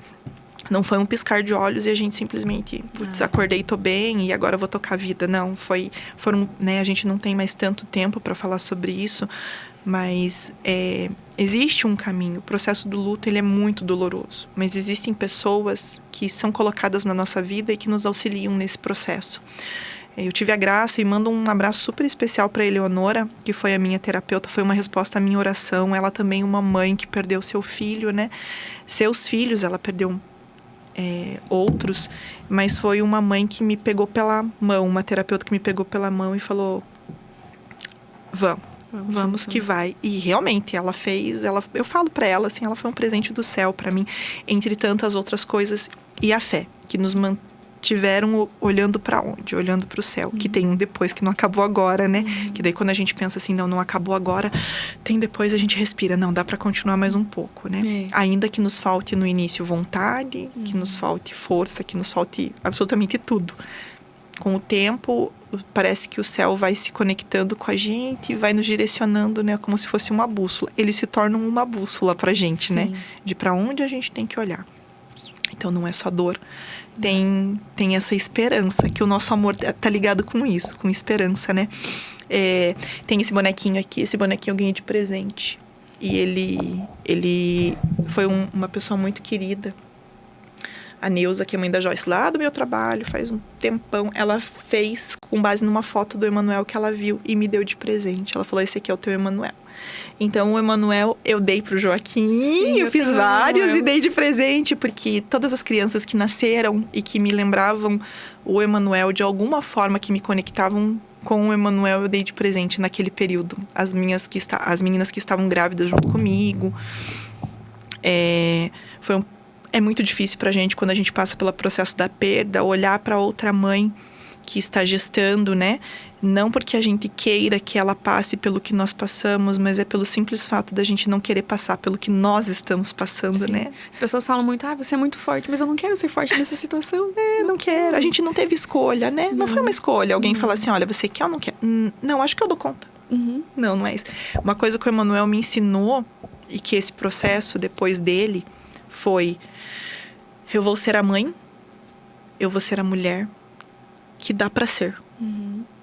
não foi um piscar de olhos e a gente simplesmente, acordei, tô bem e agora eu vou tocar a vida. Não, foram, né? A gente não tem mais tanto tempo para falar sobre isso, mas existe um caminho. O processo do luto, ele é muito doloroso, mas existem pessoas que são colocadas na nossa vida e que nos auxiliam nesse processo. Eu tive a graça e mando um abraço super especial para a Eleonora, que foi a minha terapeuta, foi uma resposta à minha oração. Ela também é uma mãe que perdeu seu filho, né? Seus filhos, ela perdeu outros, mas foi uma mãe que me pegou pela mão, uma terapeuta que me pegou pela mão e falou, vamos que vai. E realmente ela fez, eu falo para ela assim, ela foi um presente do céu para mim, entre tantas outras coisas, e a fé que nos mantiveram olhando para onde? Olhando para o céu, que tem um depois que não acabou agora, né? Que daí quando a gente pensa assim, não acabou agora, tem depois, a gente respira, não, dá para continuar mais um pouco, né? Ainda que nos falte no início vontade, que nos falte força, que nos falte absolutamente tudo. Com o tempo, parece que o céu vai se conectando com a gente e vai nos direcionando, né? Como se fosse uma bússola. Eles se tornam uma bússola pra gente, Sim. né? De pra onde a gente tem que olhar. Então, não é só dor. Tem essa esperança, que o nosso amor tá ligado com isso, com esperança, né? Tem esse bonequinho aqui, esse bonequinho eu ganhei de presente. E ele foi uma pessoa muito querida. A Neuza, que é mãe da Joyce, lá do meu trabalho, faz um tempão, ela fez com base numa foto do Emanuel que ela viu e me deu de presente. Ela falou, esse aqui é o teu Emanuel. Então, o Emanuel eu dei pro Joaquim, Sim, eu fiz vários Emanuel. e dei de presente, porque todas as crianças que nasceram e que me lembravam o Emanuel, de alguma forma que me conectavam com o Emanuel, eu dei de presente naquele período. As meninas que estavam grávidas junto comigo. É muito difícil pra gente, quando a gente passa pelo processo da perda, olhar pra outra mãe que está gestando, né? Não porque a gente queira que ela passe pelo que nós passamos, mas é pelo simples fato da gente não querer passar pelo que nós estamos passando, Sim. né? As pessoas falam muito, você é muito forte, mas eu não quero ser forte nessa situação. Não quero. A gente não teve escolha, né? Não foi uma escolha. Alguém fala assim, olha, você quer ou não quer? Não, acho que eu dou conta. Não é isso. Uma coisa que o Emanuel me ensinou, e que esse processo depois dele foi: eu vou ser a mãe, eu vou ser a mulher que dá pra ser.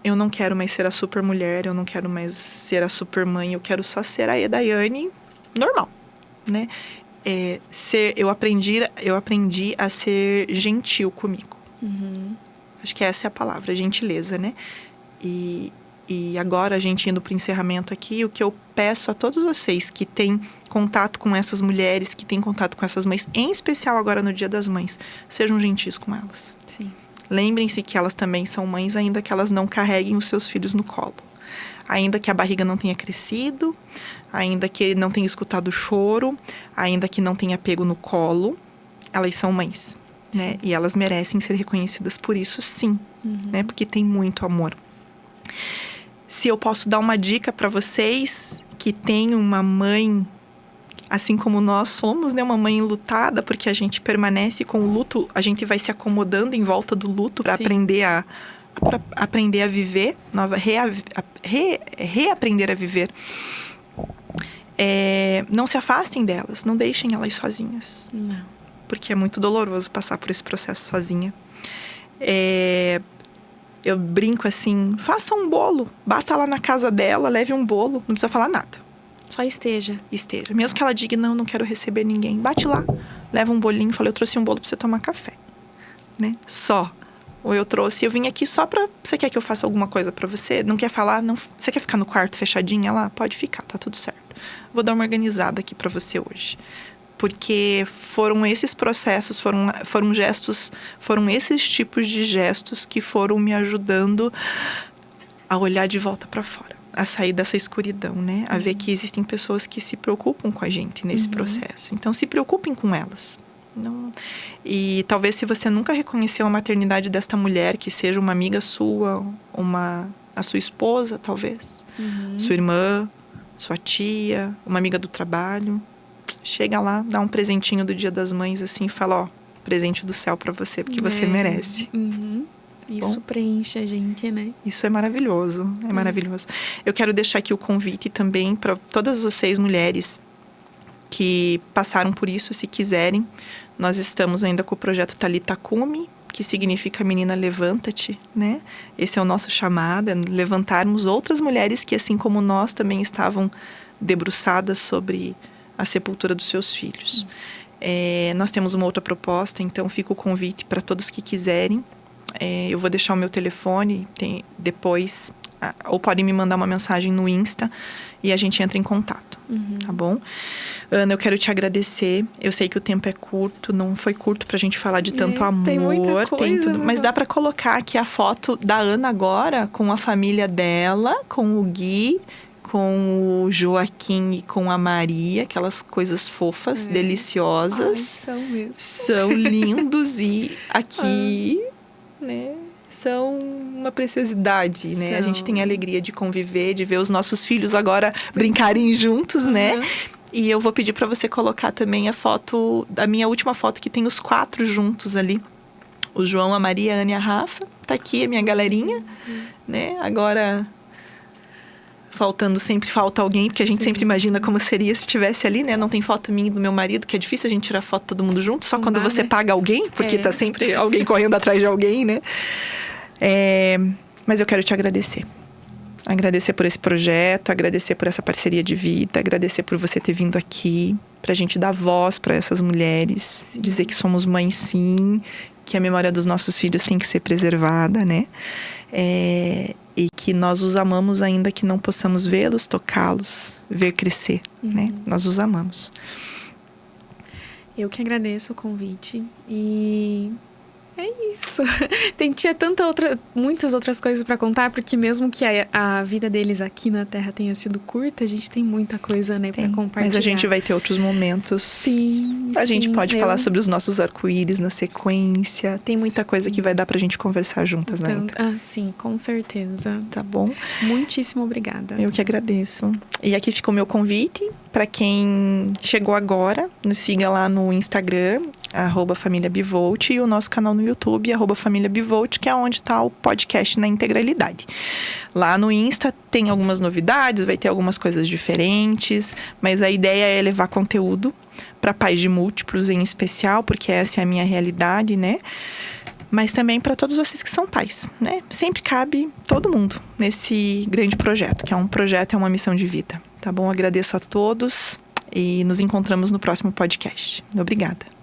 Eu não quero mais ser a super mulher, eu não quero mais ser a super mãe, eu quero só ser a Edaiane normal, né? Eu aprendi a ser gentil comigo. Acho que essa é a palavra, gentileza, né? E agora, a gente indo para o encerramento aqui, o que eu peço a todos vocês que têm contato com essas mulheres, que têm contato com essas mães, em especial agora no Dia das Mães, sejam gentis com elas. Sim. Lembrem-se que elas também são mães, ainda que elas não carreguem os seus filhos no colo. Ainda que a barriga não tenha crescido, ainda que não tenha escutado o choro, ainda que não tenha pego no colo, elas são mães, né? E elas merecem ser reconhecidas por isso, sim, né? Porque tem muito amor. Se eu posso dar uma dica para vocês que têm uma mãe, assim como nós somos, né, uma mãe enlutada, porque a gente permanece com o luto, a gente vai se acomodando em volta do luto para aprender a viver, reaprender a viver. Não se afastem delas, não deixem elas sozinhas. Não. Porque é muito doloroso passar por esse processo sozinha. Eu brinco assim, faça um bolo, bata lá na casa dela, leve um bolo, não precisa falar nada. Só esteja. Esteja. Mesmo que ela diga, não quero receber ninguém, bate lá, leva um bolinho, fala, eu trouxe um bolo pra você tomar café, né? Só. Ou eu vim aqui só pra... Você quer que eu faça alguma coisa pra você? Não quer falar? Não, você quer ficar no quarto fechadinha lá? Pode ficar, tá tudo certo. Vou dar uma organizada aqui pra você hoje. Porque foram esses processos, foram gestos, foram esses tipos de gestos que foram me ajudando a olhar de volta pra fora, a sair dessa escuridão, né? A ver que existem pessoas que se preocupam com a gente nesse processo. Então, se preocupem com elas. E talvez, se você nunca reconheceu a maternidade desta mulher, que seja uma amiga sua, a sua esposa, talvez, sua irmã, sua tia, uma amiga do trabalho, chega lá, dá um presentinho do Dia das Mães, assim, e fala, presente do céu pra você, porque você merece. Isso preenche a gente, né? Isso é maravilhoso, maravilhoso. Eu quero deixar aqui o convite também para todas vocês, mulheres, que passaram por isso, se quiserem. Nós estamos ainda com o projeto Talitha Kumi, que significa Menina Levanta-te, né? Esse é o nosso chamado, é levantarmos outras mulheres que, assim como nós, também estavam debruçadas sobre a sepultura dos seus filhos. Nós temos uma outra proposta, então fica o convite para todos que quiserem. Eu vou deixar o meu telefone depois, ou podem me mandar uma mensagem no Insta e a gente entra em contato, tá bom? Ana, eu quero te agradecer. Eu sei que o tempo é curto, não foi curto pra gente falar de tanto amor. Tem muita coisa, tudo, mas dá pra colocar aqui a foto da Ana agora, com a família dela, com o Gui, com o Joaquim e com a Maria, aquelas coisas fofas, deliciosas. Ai, são mesmo. São lindos e aqui, né, são uma preciosidade, né? A gente tem a alegria de conviver, de ver os nossos filhos agora brincarem juntos, né? E eu vou pedir para você colocar também a foto, a minha última foto, que tem os 4 juntos ali. o João, a Maria, a Ana e a Rafa. Tá aqui a minha galerinha, né? Agora, sempre falta alguém, porque a gente sempre imagina como seria se estivesse ali, né? Não tem foto minha e do meu marido, que é difícil a gente tirar foto todo mundo junto, só quando você paga alguém, porque tá sempre alguém correndo atrás de alguém, né? Mas eu quero te agradecer. Agradecer por esse projeto, agradecer por essa parceria de vida, agradecer por você ter vindo aqui, pra gente dar voz para essas mulheres, dizer que somos mães sim, que a memória dos nossos filhos tem que ser preservada, né? E que nós os amamos ainda que não possamos vê-los, tocá-los, ver crescer, né? Nós os amamos. Eu que agradeço o convite e é isso. Tinha muitas outras coisas para contar, porque mesmo que a vida deles aqui na Terra tenha sido curta, a gente tem muita coisa, né, para compartilhar. Mas a gente vai ter outros momentos. Sim. A gente pode falar sobre os nossos arco-íris na sequência. Tem muita coisa que vai dar pra gente conversar juntas, né? Sim, com certeza. Tá bom? Muitíssimo obrigada. Eu que agradeço. E aqui fica o meu convite para quem chegou agora, nos siga lá no Instagram, @FamíliaBivolt, e o nosso canal no YouTube, @FamíliaBivolt, que é onde está o podcast na integralidade. Lá no Insta tem algumas novidades, vai ter algumas coisas diferentes, mas a ideia é levar conteúdo para pais de múltiplos em especial, porque essa é a minha realidade, né? Mas também para todos vocês que são pais, né? Sempre cabe todo mundo nesse grande projeto, que é um projeto, é uma missão de vida, tá bom? Agradeço a todos e nos encontramos no próximo podcast. Obrigada.